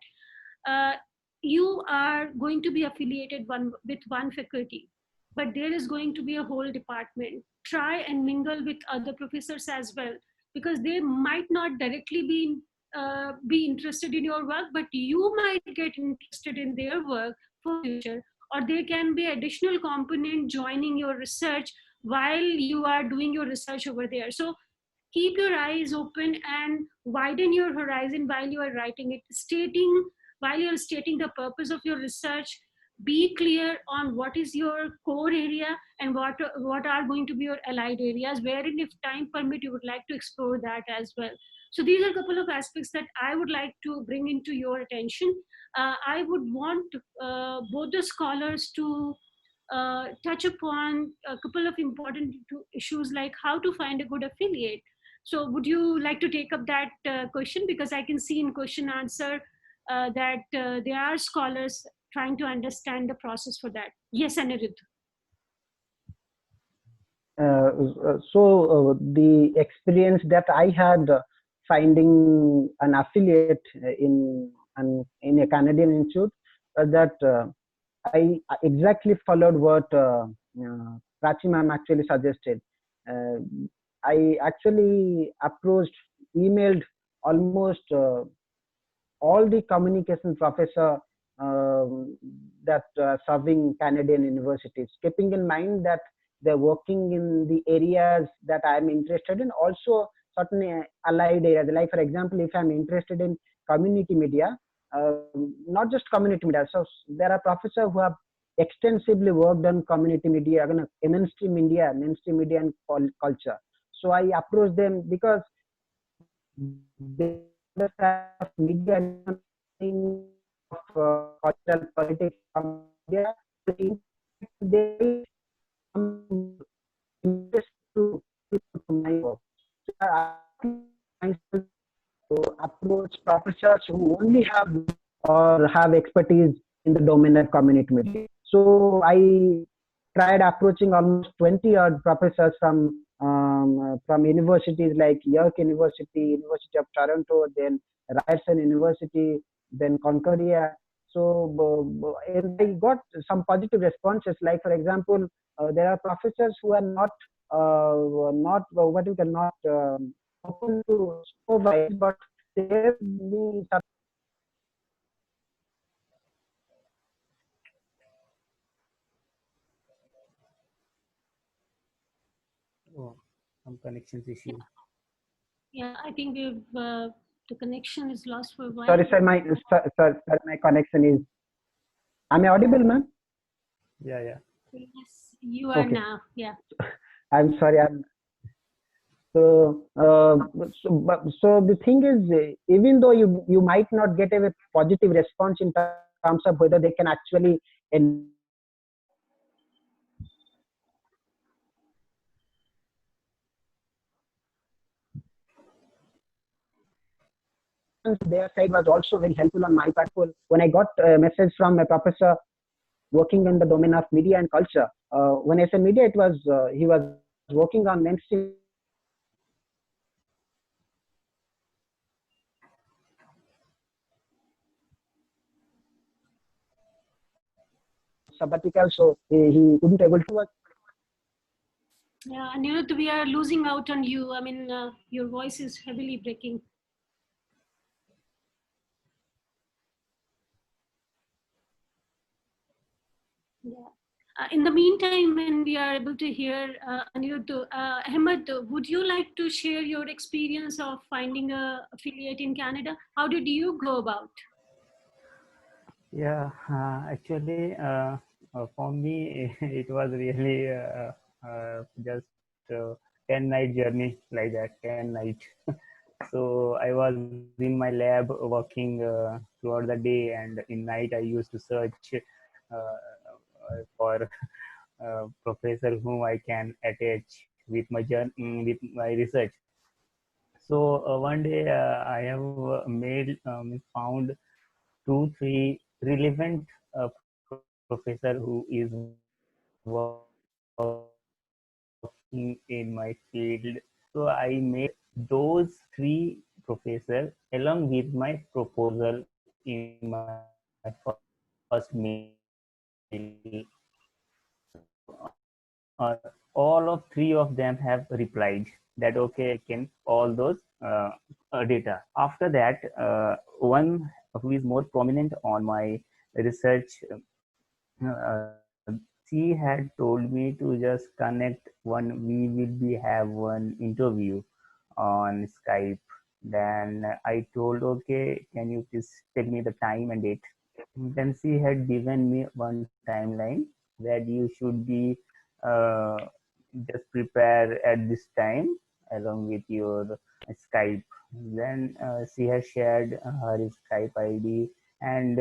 you are going to be affiliated with one faculty, but there is going to be a whole department. Try and mingle with other professors as well, because they might not directly be interested in your work, but you might get interested in their work for future, or there can be additional component joining your research while you are doing your research over there. So keep your eyes open and widen your horizon while you are writing it. While you're stating the purpose of your research, be clear on what is your core area and what are going to be your allied areas, wherein if time permit, you would like to explore that as well. So these are a couple of aspects that I would like to bring into your attention. I would want both the scholars to touch upon a couple of important issues, like how to find a good affiliate. So would you like to take up that question? Because I can see in question answer that there are scholars trying to understand the process for that. Yes, Anirudh. So the experience that I had finding an affiliate in a Canadian institute, that I exactly followed what Prachi ma'am actually suggested. I actually emailed almost all the communication professor that serving Canadian universities, keeping in mind that they're working in the areas that I'm interested in, also certain allied areas. Like, for example, if I'm interested in community media, not just community media, so there are professors who have extensively worked on community media, mainstream media and culture. So I approached them because they understand media of cultural politics from media. They interest to my work. So I myself to approach professors who only have expertise in the domain of community media. So I tried approaching almost 20 odd professors from universities like York University, University of Toronto, then Ryerson University, then Concordia. So and I got some positive responses. Like for example, there are professors who are not what you cannot open to supervise, but there be some. Oh, some connections issue. Yeah, I think we've the connection is lost for a while. Sorry, sir, my connection is. Am I audible, ma'am? Yeah. Yes, you are Okay. now. Yeah. I'm sorry. So the thing is, even though you might not get a positive response in terms of whether they can actually their side was also very helpful on my part. When I got a message from a professor working in the domain of media and culture, when I say media, it was he was working on mainstream sabbatical, so he couldn't able to work. Yeah, Anirudh, we are losing out on you. I mean, your voice is heavily breaking. Yeah. In the meantime, when we are able to hear Anirudh, Ahmed, would you like to share your experience of finding a affiliate in Canada? How did you go about? Yeah, actually, for me, it was really just 10 night journey like that, 10 night. So I was in my lab working throughout the day, and in night I used to search for professor whom I can attach with my with my research. So one day I have found two, three relevant professor who is working in my field. So I made those three professor along with my proposal in my first mail. All of three of them have replied that okay, I can all those data. After that, one who is more prominent on my research, she had told me to just connect one. We will be have one interview on Skype. Then I told, okay, can you please tell me the time and date? Then she had given me one timeline that you should be uh, just prepare at this time along with your Skype. Then she has shared her Skype ID, and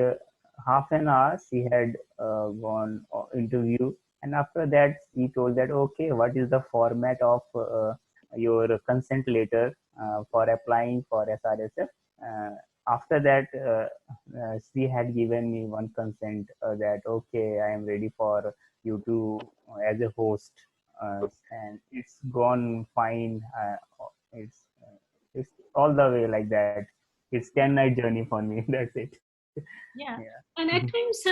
half an hour she had gone interview, and after that she told that okay, what is the format of your consent letter for applying for SRSF. After that, she had given me one consent that okay, I am ready for you to as a host, and it's gone fine. It's all the way like that. It's 10 night journey for me. That's it. Yeah, Yeah. and at times,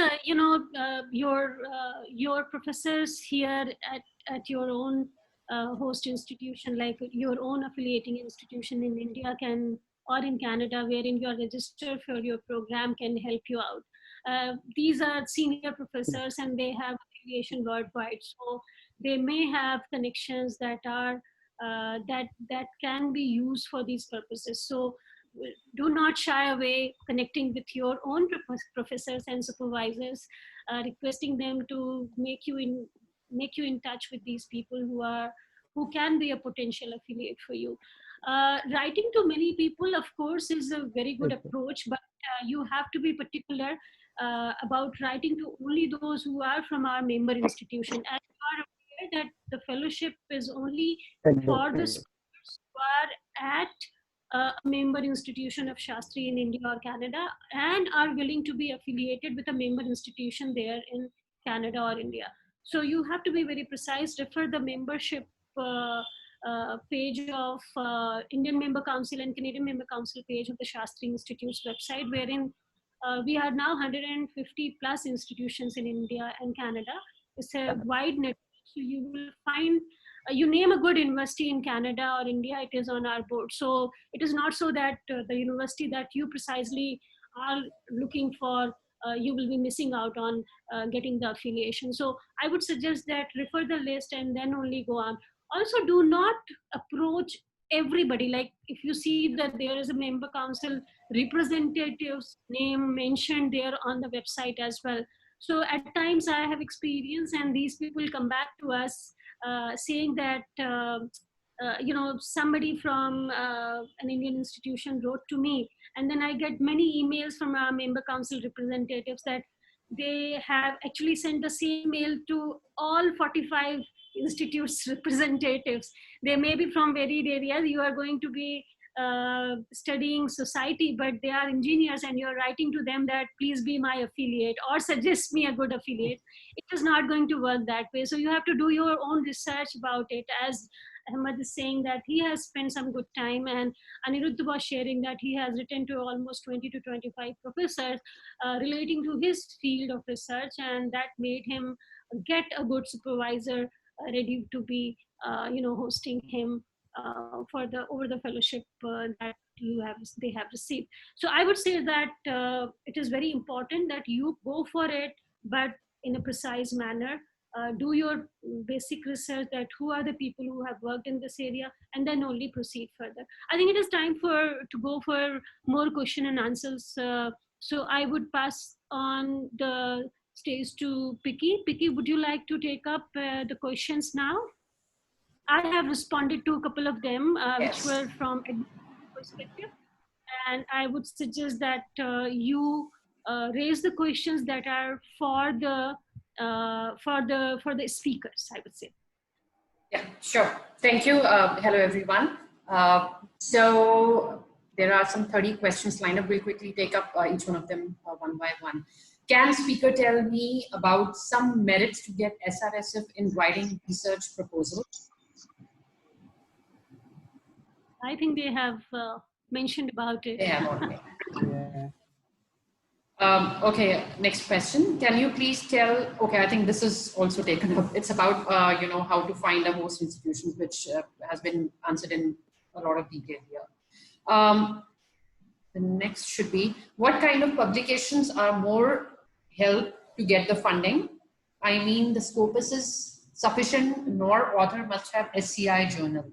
your professors here at your own host institution, like your own affiliating institution in India can or in Canada, wherein you are registered for your program, can help you out. These are senior professors, and they have affiliation worldwide, so they may have connections that are that can be used for these purposes. So do not shy away connecting with your own professors and supervisors, requesting them to make you in touch with these people who can be a potential affiliate for you. Writing to many people, of course, is a very good approach, but you have to be particular about writing to only those who are from our member institution. As you are aware that the fellowship is only for the scholars who are at a member institution of Shastri in India or Canada and are willing to be affiliated with a member institution there in Canada or India. So you have to be very precise, refer the membership page of Indian Member Council and Canadian Member Council page of the Shastri Institute's website, wherein we are now 150 plus institutions in India and Canada. It's a wide network. So you will find, you name a good university in Canada or India, it is on our board. So it is not so that the university that you precisely are looking for, you will be missing out on getting the affiliation. So I would suggest that refer the list and then only go on. Also, do not approach everybody. Like if you see that there is a member council representative's name mentioned there on the website as well. So at times I have experience, and these people come back to us saying that somebody from an Indian institution wrote to me, and then I get many emails from our member council representatives that they have actually sent the same mail to all 45 institutes representatives. They may be from varied areas. You are going to be studying society, but they are engineers, and you're writing to them that please be my affiliate or suggest me a good affiliate. It is not going to work that way. So you have to do your own research about it. As Ahmed is saying that he has spent some good time, and Aniruddha was sharing that he has written to almost 20 to 25 professors relating to his field of research, and that made him get a good supervisor ready to be hosting him for the over the fellowship that they have received. So I would say that it is very important that you go for it, but in a precise manner. Do your basic research, that who are the people who have worked in this area, and then only proceed further. I think it is time to go for more question and answers. So I would pass on the stage to Picky. Picky, would you like to take up the questions now? I have responded to a couple of them, which were from a perspective, and I would suggest that you raise the questions that are for the speakers, I would say. Yeah, sure. Thank you. Hello, everyone. So there are some 30 questions lined up. We'll quickly take up each one of them one by one. Can speaker tell me about some merits to get SRSF in writing research proposals? I think they have mentioned about it. Yeah, already. Yeah. Okay, next question. Can you please tell, okay, I think this is also taken up. It's about, how to find a host institutions, which has been answered in a lot of detail here. The next should be, what kind of publications are more help to get the funding? I mean, the scopus is sufficient, nor author must have SCI journal.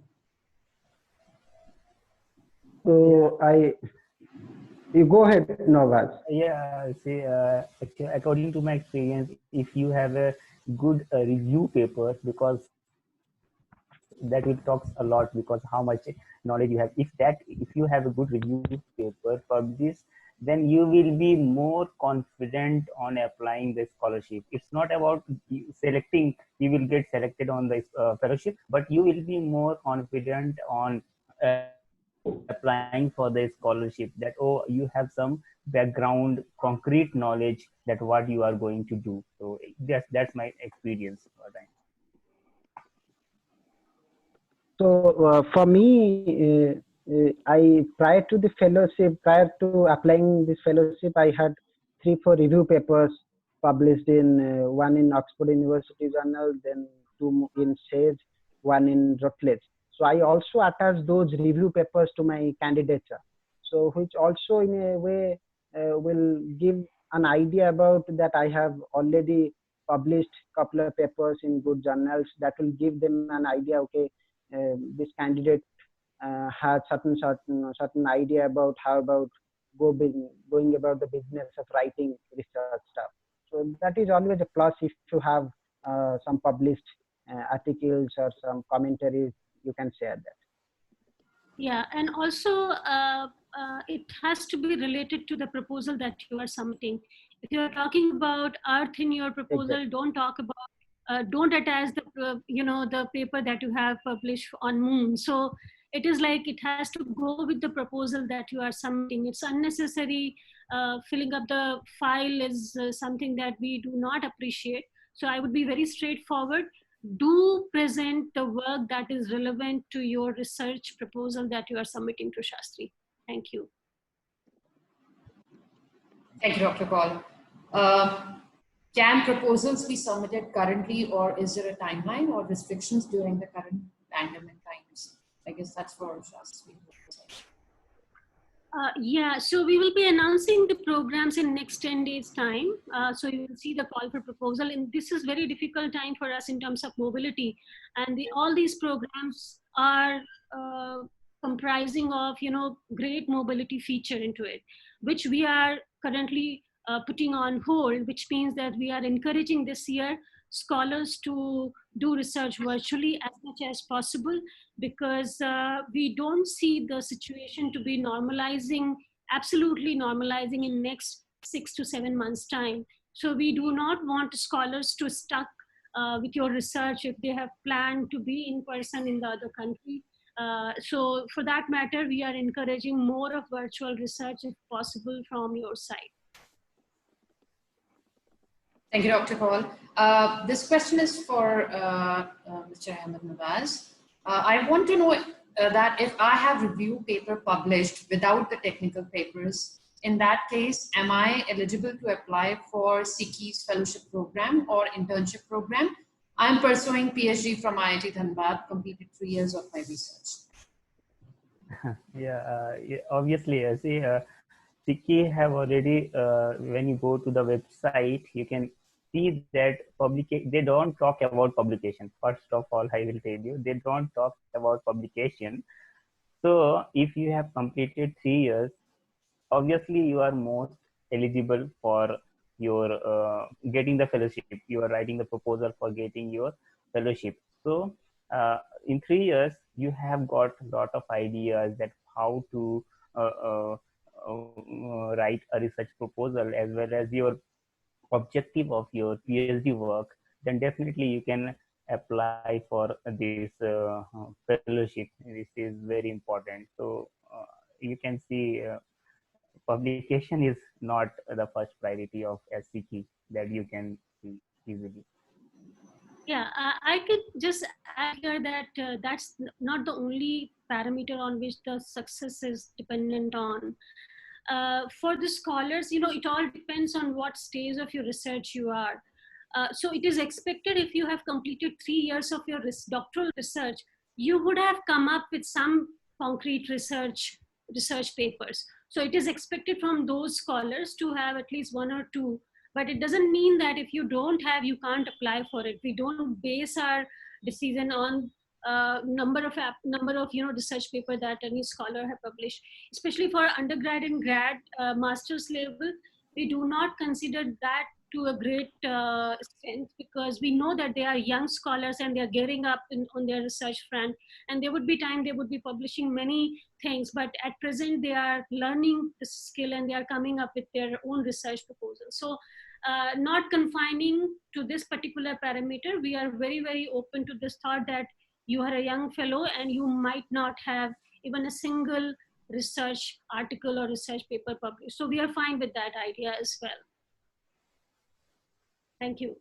So you go ahead, Nawaz. Yeah, see, actually, according to my experience, if you have a good review paper, because that will talks a lot, because how much knowledge you have. If you have a good review paper published, then you will be more confident on applying the scholarship. It's not about selecting, you will get selected on the fellowship, but you will be more confident on applying for the scholarship, that you have some background concrete knowledge that what you are going to do. So that's my experience. So for me, I prior to applying this fellowship, I had 3-4 review papers published in one in Oxford University Journal, then 2 in Sage, 1 in Routledge. So I also attached those review papers to my candidature. So which also in a way will give an idea about that I have already published couple of papers in good journals. That will give them an idea. Okay, this candidate has certain idea about how about going about the business of writing research stuff. So that is always a plus if you have some published articles or some commentaries. You can share that. Yeah, and also it has to be related to the proposal that you are submitting. If you are talking about Earth in your proposal, exactly. Don't talk about, don't attach the the paper that you have published on Moon. So it is like it has to go with the proposal that you are submitting. It's unnecessary. Filling up the file is something that we do not appreciate. So I would be very straightforward. do present the work that is relevant to your research proposal that you are submitting to Shastri. Thank you. Thank you, Dr. Kaul. Can proposals be submitted currently, or is there a timeline or restrictions during the current pandemic times? I guess that's for Shastri. Yeah, so we will be announcing the programs in next 10 days time. So you will see the call for proposal, and this is very difficult time for us in terms of mobility. And all these programs are comprising of, great mobility feature into it, which we are currently putting on hold, which means that we are encouraging this year scholars to do research virtually as much as possible, because we don't see the situation to be normalizing, absolutely normalizing in next 6 to 7 months time. So we do not want scholars to stuck with your research if they have planned to be in person in the other country. So for that matter, we are encouraging more of virtual research if possible from your side. Thank you, Dr. Kaul. This question is for Mr. Ahmed Nawaz. I want to know that if I have review paper published without the technical papers, in that case, am I eligible to apply for SICI's fellowship program or internship program? I'm pursuing PhD from IIT Dhanbad, completed 3 years of my research. Yeah, obviously, see, SICI have already, when you go to the website, you can see that they don't talk about publication. First of all, I will tell you, they don't talk about publication. So if you have completed 3 years, obviously you are most eligible for your getting the fellowship. You are writing the proposal for getting your fellowship. So in 3 years, you have got a lot of ideas that how to write a research proposal, as well as your objective of your PhD work. Then definitely you can apply for this fellowship. This is very important. So you can see publication is not the first priority of SCT that you can see easily. Yeah, I could just add here that that's not the only parameter on which the success is dependent on. For the scholars, it all depends on what stage of your research you are. So it is expected if you have completed 3 years of your doctoral research, you would have come up with some concrete research papers. So it is expected from those scholars to have at least 1 or 2. But it doesn't mean that if you don't have, you can't apply for it. We don't base our decision on number of research paper that any scholar have published. Especially for undergrad and grad master's level, we do not consider that to a great extent, because we know that they are young scholars and they are gearing up on their research front, and there would be time they would be publishing many things, but at present they are learning the skill and they are coming up with their own research proposals. So not confining to this particular parameter, we are very, very open to this thought that you are a young fellow and you might not have even a single research article or research paper published. So we are fine with that idea as well. Thank you.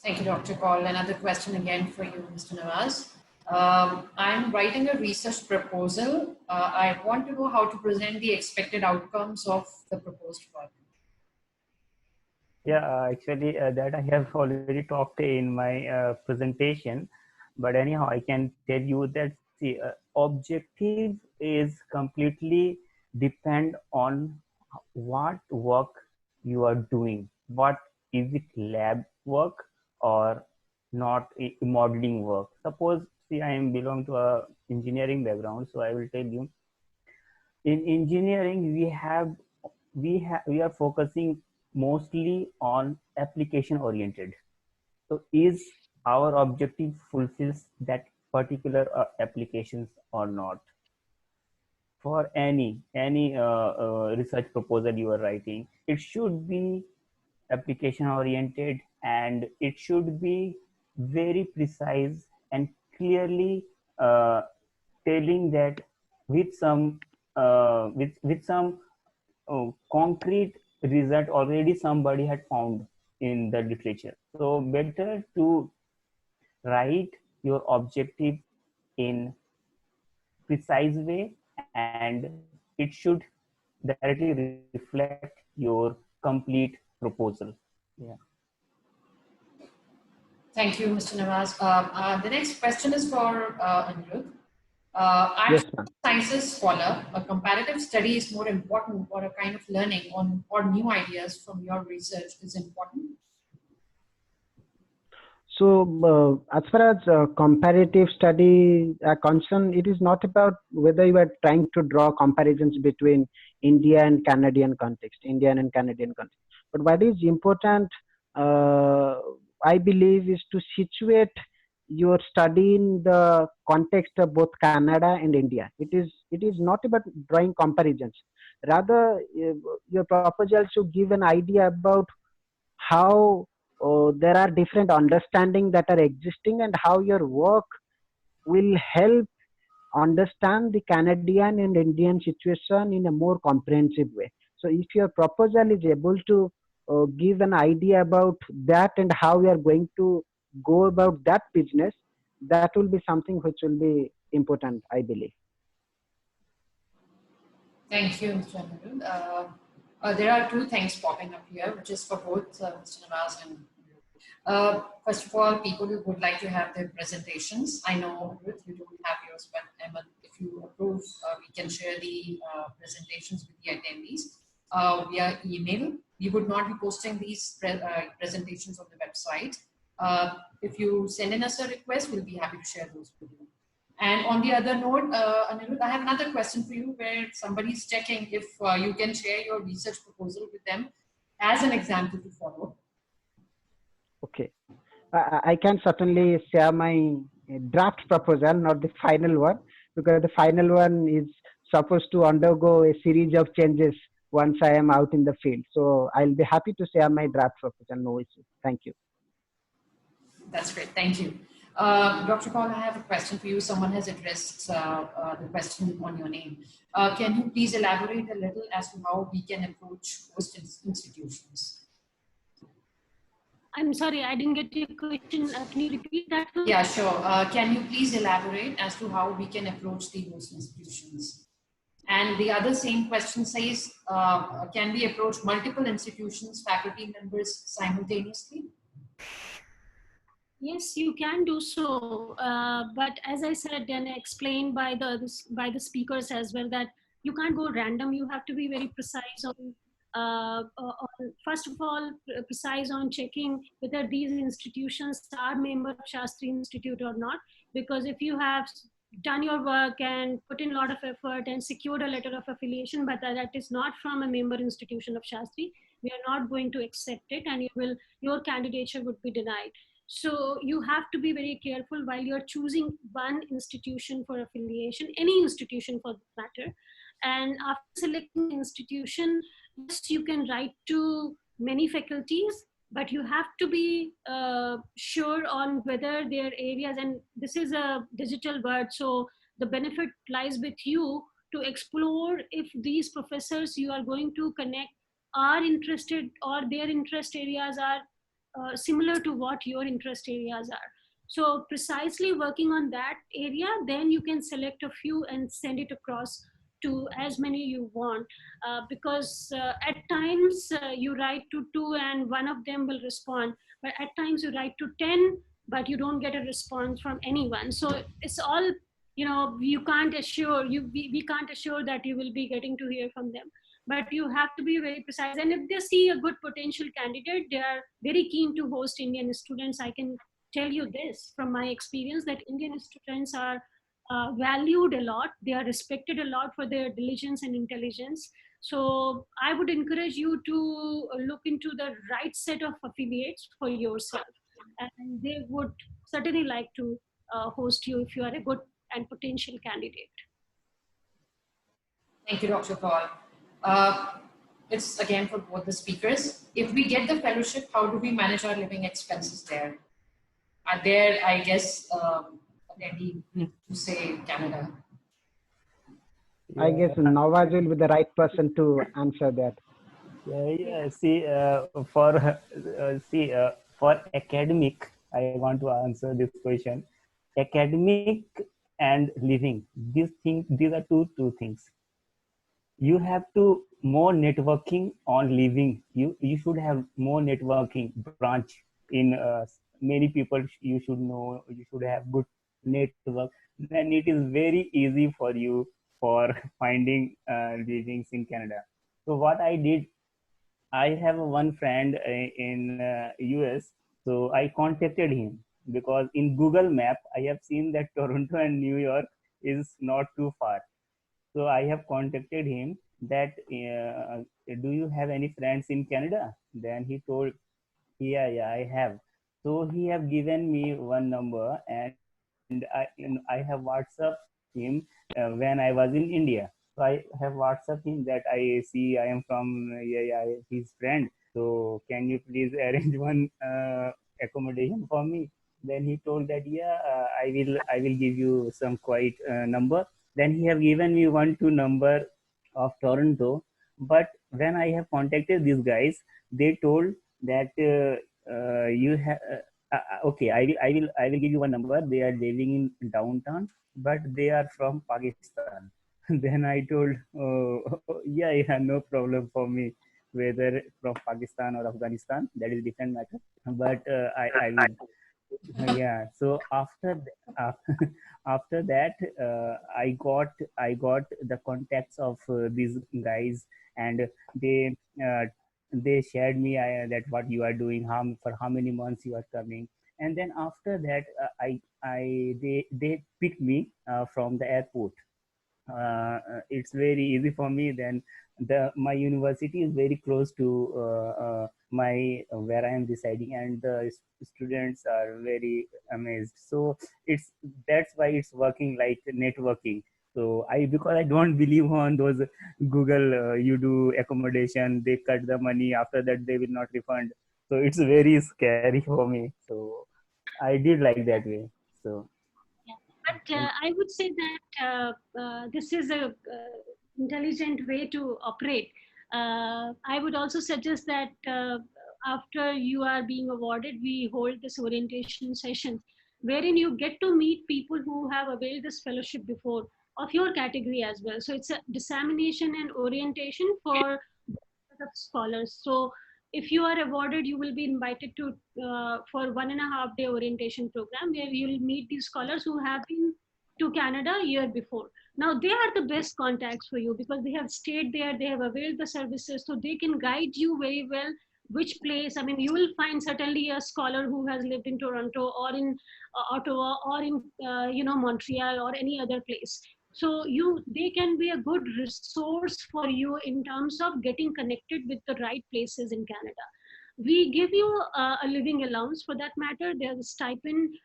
Thank you, Dr. Kaul. Another question again for you, Mr. Nawaz. I'm writing a research proposal. I want to know how to present the expected outcomes of the proposed work. Yeah, actually that I have already talked in my presentation, but anyhow, I can tell you that the objective is completely depend on what work you are doing. What is it, lab work or not modeling work? Suppose, see, I am belong to a engineering background, so I will tell you, in engineering we are focusing mostly on application oriented. So is our objective fulfills that particular applications or not? For any research proposal you are writing, it should be application oriented, and it should be very precise and clearly telling that with some concrete result already somebody had found in the literature. So better to write your objective in precise way, and it should directly reflect your complete proposal. Yeah. Thank you, Mr. Nawaz. The next question is for Anirudh. Yes, As a ma'am. sciences scholar, a comparative study is more important, or a kind of learning on or new ideas from your research is important? So, as far as comparative study are concerned, it is not about whether you are trying to draw comparisons between India and Canadian context, Indian and Canadian context. But what is important, I believe, is to situate your study in the context of both Canada and India. It is not about drawing comparisons. Rather, your proposal should give an idea about how there are different understanding that are existing and how your work will help understand the Canadian and Indian situation in a more comprehensive way. So if your proposal is able to give an idea about that and how we are going to go about that business, that will be something which will be important, I believe. Thank you, Mr. Anirudh. There are two things popping up here, which is for both Mr. Nawaz and first of all, people who would like to have their presentations. I know, Ruth, you don't have yours, but Emma, if you approve, we can share the presentations with the attendees via email. We would not be posting these presentations on the website. If you send in us a request, we'll be happy to share those with you. And on the other note, Anirudh, I have another question for you where somebody is checking if you can share your research proposal with them as an example to follow. Okay. I can certainly share my draft proposal, not the final one, because the final one is supposed to undergo a series of changes once I am out in the field. So I'll be happy to share my draft proposal, no issue. Thank you. That's great, thank you. Dr. Paul, I have a question for you. Someone has addressed the question on your name. Can you please elaborate a little as to how we can approach host institutions? I'm sorry, I didn't get your question. Can you repeat that? Yeah, sure. Can you please elaborate as to how we can approach the host institutions? And the other same question says, can we approach multiple institutions, faculty members simultaneously? Yes, you can do so. But as I said and explained by the speakers as well, that you can't go random. You have to be very precise on first of all, precise on checking whether these institutions are member of Shastri Institute or not. Because if you have done your work and put in a lot of effort and secured a letter of affiliation, but that is not from a member institution of Shastri, we are not going to accept it, and your candidature would be denied. So you have to be very careful while you're choosing one institution for affiliation, any institution for that matter. And after selecting institution, yes, you can write to many faculties, but you have to be sure on whether their areas, and this is a digital world, so the benefit lies with you to explore if these professors you are going to connect are interested or their interest areas are similar to what your interest areas are. So precisely working on that area, then you can select a few and send it across to as many you want, because at times you write to 2 and one of them will respond, but at times you write to 10 but you don't get a response from anyone. So it's all, you can't assure we can't assure that you will be getting to hear from them, but you have to be very precise. And if they see a good potential candidate, they are very keen to host Indian students. I can tell you this from my experience, that Indian students are valued a lot. They are respected a lot for their diligence and intelligence. So I would encourage you to look into the right set of affiliates for yourself. And they would certainly like to host you if you are a good and potential candidate. Thank you, Dr. Paul. It's again for both the speakers. If we get the fellowship, how do we manage our living expenses there? Are there, I guess, ready to say Canada? I guess Nawaz will be the right person to answer that. For academic, I want to answer this question. Academic and living, these are two things. You have to more networking on living. You should have more networking branch in many people. You should know, you should have good network. Then it is very easy for you for finding livings in Canada. So what I did, I have one friend in US, so I contacted him because in Google Map I have seen that Toronto and New York is not too far. So I have contacted him that do you have any friends in Canada? Then he told, yeah, I have. So he have given me one number, and I have WhatsApp him when I was in India. So I have WhatsApp him that I see I am from his friend. So can you please arrange one accommodation for me? Then he told that I will give you some quite number. Then he have given me 1-2 number of Toronto. But when I have contacted these guys, they told that you have okay, I will give you one number. They are living in downtown, but they are from Pakistan. Then I told, yeah, no problem for me, whether from Pakistan or Afghanistan, that is different matter. But I will. Yeah. So after that, I got the contacts of these guys, and they uh, they shared me that what you are doing, for how many months you are coming. And then after that, they picked me from the airport. It's very easy for me. Then my university is very close to my where I am residing, and the students are very amazed. So it's that's why it's working like networking. So because I don't believe on those Google, you do accommodation, they cut the money, after that they will not refund. So it's very scary for me. So I did like that way. So But I would say that this is a intelligent way to operate. I would also suggest that after you are being awarded, we hold this orientation session wherein you get to meet people who have availed this fellowship before of your category as well. So it's a dissemination and orientation for scholars. So if you are awarded, you will be invited to for 1.5 day orientation program where you will meet these scholars who have been to Canada a year before. Now they are the best contacts for you because they have stayed there, they have availed the services, so they can guide you very well which place. I mean, you will find certainly a scholar who has lived in Toronto or in Ottawa or in Montreal or any other place. So they can be a good resource for you in terms of getting connected with the right places in Canada. We give you a living allowance for that matter. There's a stipend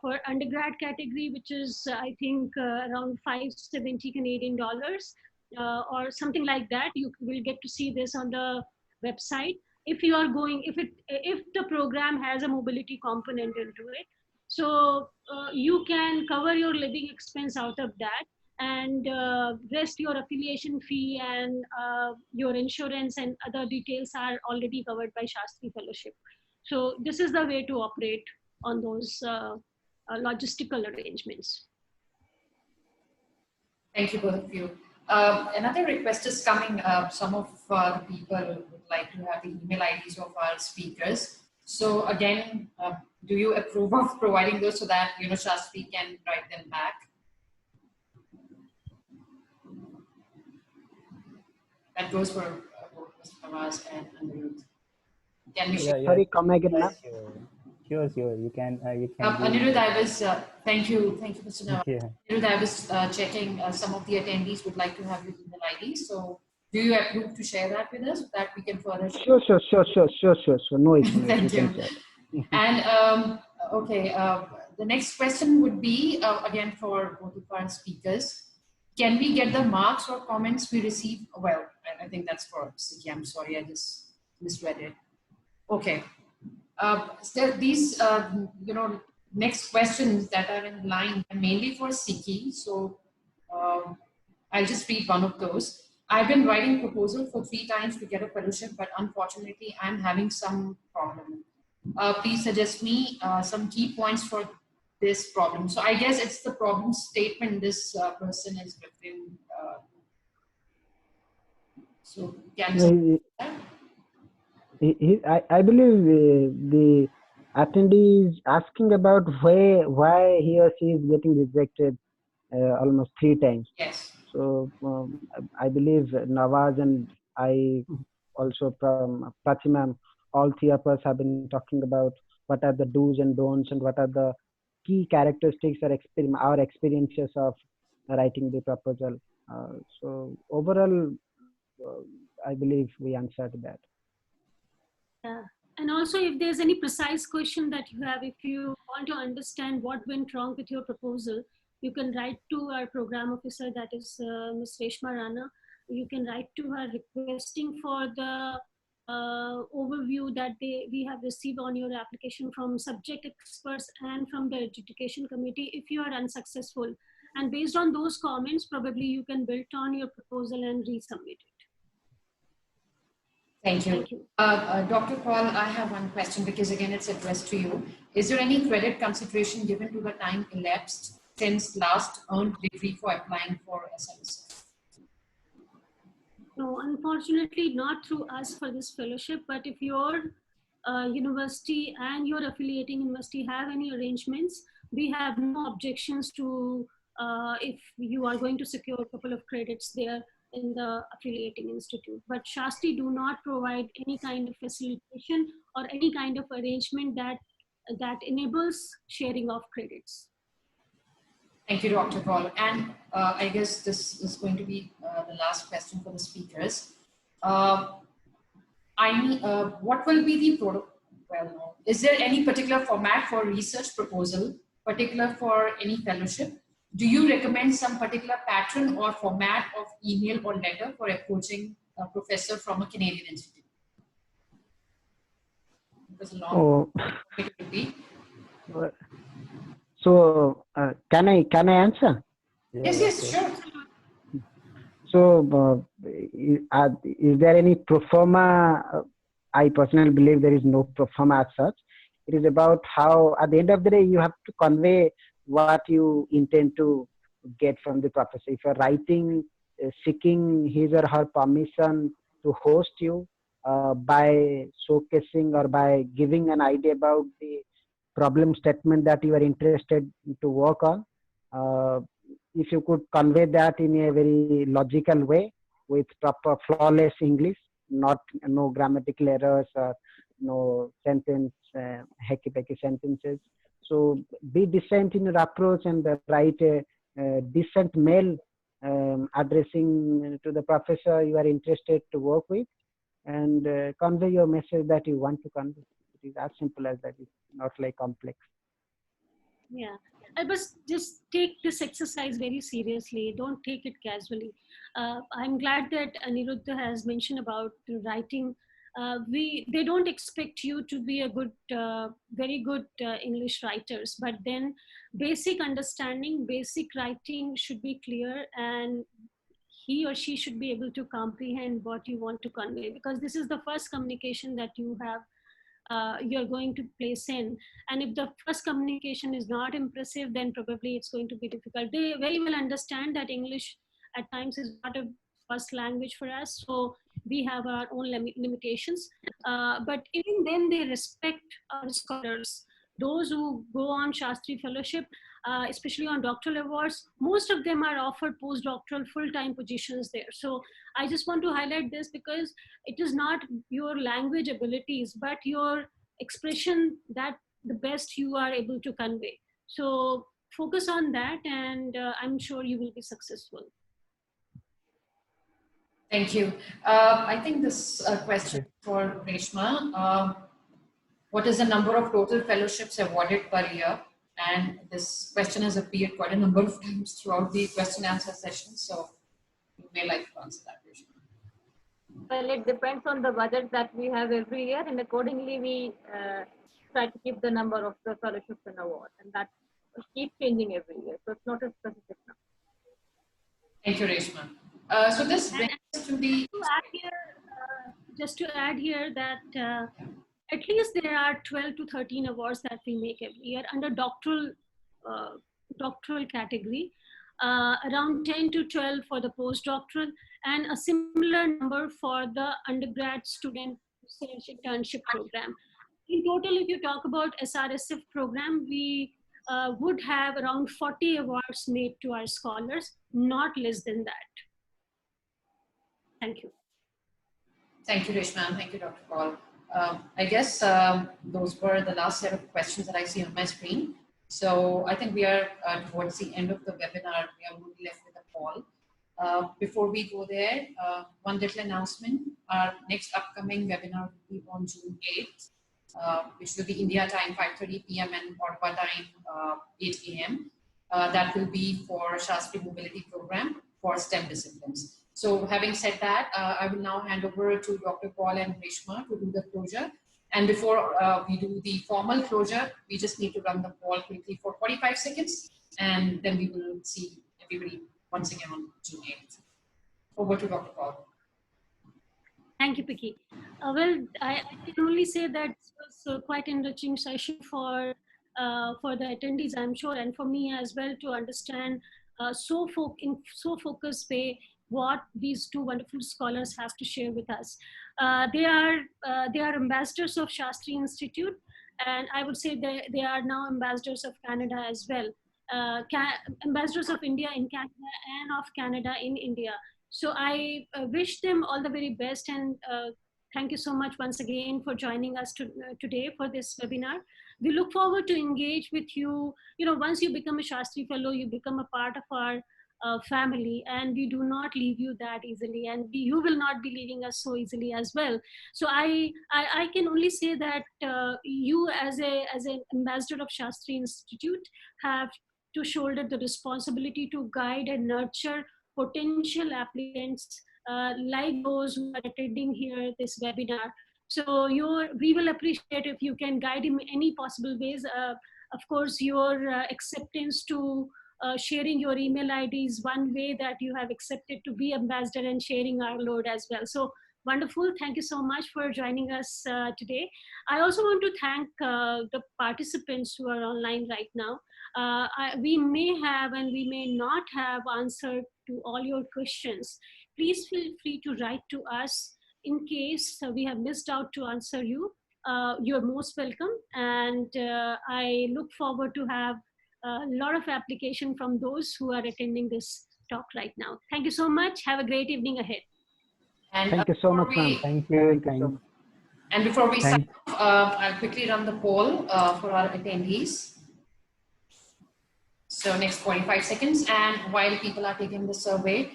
for undergrad category, which is I think around 570 Canadian dollars or something like that. You will get to see this on the website. If you are going, if the program has a mobility component into it, so you can cover your living expense out of that, and rest your affiliation fee and your insurance and other details are already covered by Shastri Fellowship. So this is the way to operate on those logistical arrangements. Thank you, both of you. Another request is coming. Some of the people would like to have the email IDs of our speakers. So again, do you approve of providing those so that Shastri can write them back? That goes for both Mr. Nawaz and Anirudh. Can you share? Sorry, come again, ma'am. Sure. You can. Anirudh, I was thank you, Mr. Nawaz. Yeah. Anirudh, I was checking. Some of the attendees would like to have your email ID. So, do you approve to share that with us so that we can further? Sure. No issue. Thank you. And okay, the next question would be again for both of our speakers. Can we get the marks or comments we receive? Well, I think that's for SICI. I'm sorry, I just misread it. Okay. So these, next questions that are in line are mainly for SICI. So I'll just read one of those. I've been writing proposal for 3 times to get a fellowship, but unfortunately, I'm having some problem. please suggest me some key points for this problem. So I guess it's the problem statement this person is referring. So can I believe the attendee is asking about why he or she is getting rejected almost 3 times. Yes. So I believe Nawaz and I also from Prachi, all 3 of us have been talking about what are the do's and don'ts and what are the key characteristics or our experiences of writing the proposal. So overall, I believe we answered that. Yeah. And also, if there's any precise question that you have, if you want to understand what went wrong with your proposal, you can write to our program officer, that is Ms. Reshma Rana. You can write to her requesting for the overview that we have received on your application from subject experts and from the adjudication committee if you are unsuccessful. And based on those comments, probably you can build on your proposal and resubmit it. Thank you. Thank you. Dr. Paul, I have one question because again, it's addressed to you. Is there any credit consideration given to the time elapsed since last earned degree for applying for SRSF? No, unfortunately, not through us for this fellowship, but if your university and your affiliating university have any arrangements, we have no objections to if you are going to secure a couple of credits there in the affiliating institute. But Shastri do not provide any kind of facilitation or any kind of arrangement that enables sharing of credits. Thank you, Dr. Paul. And I guess this is going to be the last question for the speakers. What will be the product? Well, no. Is there any particular format for research proposal, particular for any fellowship? Do you recommend some particular pattern or format of email or letter for approaching a professor from a Canadian institute? It was a long So can I answer? Yes, sure. So is there any pro forma? I personally believe there is no pro forma as such. It is about how at the end of the day you have to convey what you intend to get from the professor. If you're writing, seeking his or her permission to host you by showcasing or by giving an idea about the problem statement that you are interested to work on, if you could convey that in a very logical way with proper flawless English, no grammatical errors or no sentence hacky-packy sentences. So be decent in your approach and write a decent mail addressing to the professor you are interested to work with, and convey your message that you want to convey. It is as simple as that. It's not like complex. Yeah, I must just take this exercise very seriously. Don't take it casually. I'm glad that Aniruddha has mentioned about writing. They don't expect you to be a good, very good English writers, but then basic understanding, basic writing should be clear, and he or she should be able to comprehend what you want to convey, because this is the first communication that you have. You're going to place in, and if the first communication is not impressive, then probably it's going to be difficult. They very well understand that English at times is not a first language for us, so we have our own limitations, but even then they respect our scholars. Those who go on Shastri Fellowship, especially on doctoral awards, most of them are offered postdoctoral full-time positions there. So I just want to highlight this because it is not your language abilities, but your expression that the best you are able to convey. So focus on that, and I'm sure you will be successful. Thank you. I think this question for Reshma. What is the number of total fellowships awarded per year? And this question has appeared quite a number of times throughout the question answer session. So you may like to answer that question. Well, it depends on the budget that we have every year, and accordingly we try to keep the number of the fellowships and awards, and that keeps changing every year. So it's not a specific number. Thank you, Reshma. So this brings us to the... Just to add here that at least there are 12 to 13 awards that we make every year under doctoral category, around 10 to 12 for the postdoctoral, and a similar number for the undergrad student research internship program. In total, if you talk about SRSF program, we would have around 40 awards made to our scholars, not less than that. Thank you. Thank you, Reshma. Thank you, Dr. Paul. I guess those were the last set of questions that I see on my screen. So I think we are towards the end of the webinar. We are only left with a call. Before we go there, one little announcement. Our next upcoming webinar will be on June 8th, which will be India time 5:30 p.m. and Ottawa time 8 a.m. That will be for Shastri Mobility Program for STEM disciplines. So having said that, I will now hand over to Dr. Paul and Reshma to do the closure. And before we do the formal closure, we just need to run the poll quickly for 45 seconds, and then we will see everybody once again on June 8th. Over to Dr. Paul. Thank you, Piki. Well, I can only say that it was quite enriching session for the attendees, I'm sure, and for me as well, to understand in so focused way what these two wonderful scholars have to share with us. They are ambassadors of Shastri Institute, and I would say they are now ambassadors of Canada as well. Ambassadors of India in Canada and of Canada in India. So I wish them all the very best, and thank you so much once again for joining us today for this webinar. We look forward to engage with you. You know, once you become a Shastri Fellow, you become a part of our family, and we do not leave you that easily, and you will not be leaving us so easily as well. So I can only say that you as an ambassador of Shastri Institute have to shoulder the responsibility to guide and nurture potential applicants like those who are attending here this webinar. So we will appreciate if you can guide him in any possible ways. Of course, your acceptance to sharing your email ID is one way that you have accepted to be ambassador and sharing our load as well. So wonderful. Thank you so much for joining us today. I also want to thank the participants who are online right now. We may have and we may not have answered to all your questions. Please feel free to write to us in case we have missed out to answer you. You're most welcome, and I look forward to have a lot of application from those who are attending this talk right now. Thank you so much. Have a great evening ahead. And thank you so much, ma'am. Thank you. And before we start, I'll quickly run the poll for our attendees. So next 45 seconds, and while people are taking the survey,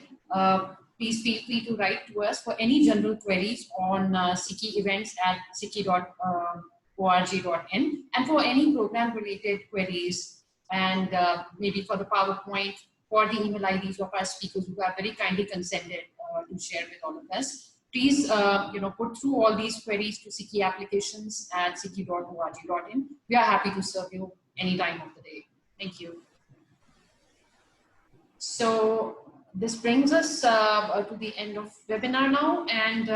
please feel free to write to us for any general queries on SICI events at sici.org.in, and for any program related queries, and maybe for the PowerPoint, for the email IDs of our speakers who have very kindly consented to share with all of us. Please put through all these queries to SICI applications at sici.org.in. We are happy to serve you any time of the day. Thank you. So this brings us to the end of webinar now, and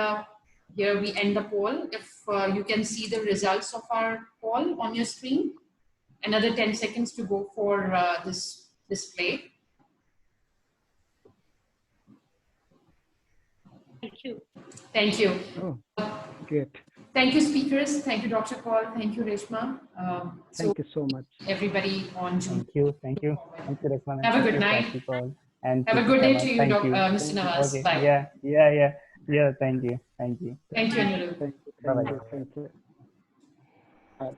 here we end the poll. If you can see the results of our poll on your screen. Another 10 seconds to go for this display. Thank you. Thank you. Oh, great. Thank you, speakers. Thank you, Dr. Paul. Thank you, Reshma. Thank you so much. Everybody on June. Thank you. Thank you. Thank you, Reshma. Have a good night. And have a good day to you, Mr. Nawaz. Okay. Bye. Yeah. Thank you. Thank you, Anirudh. Thank you. Bye-bye. Thank you. Bye.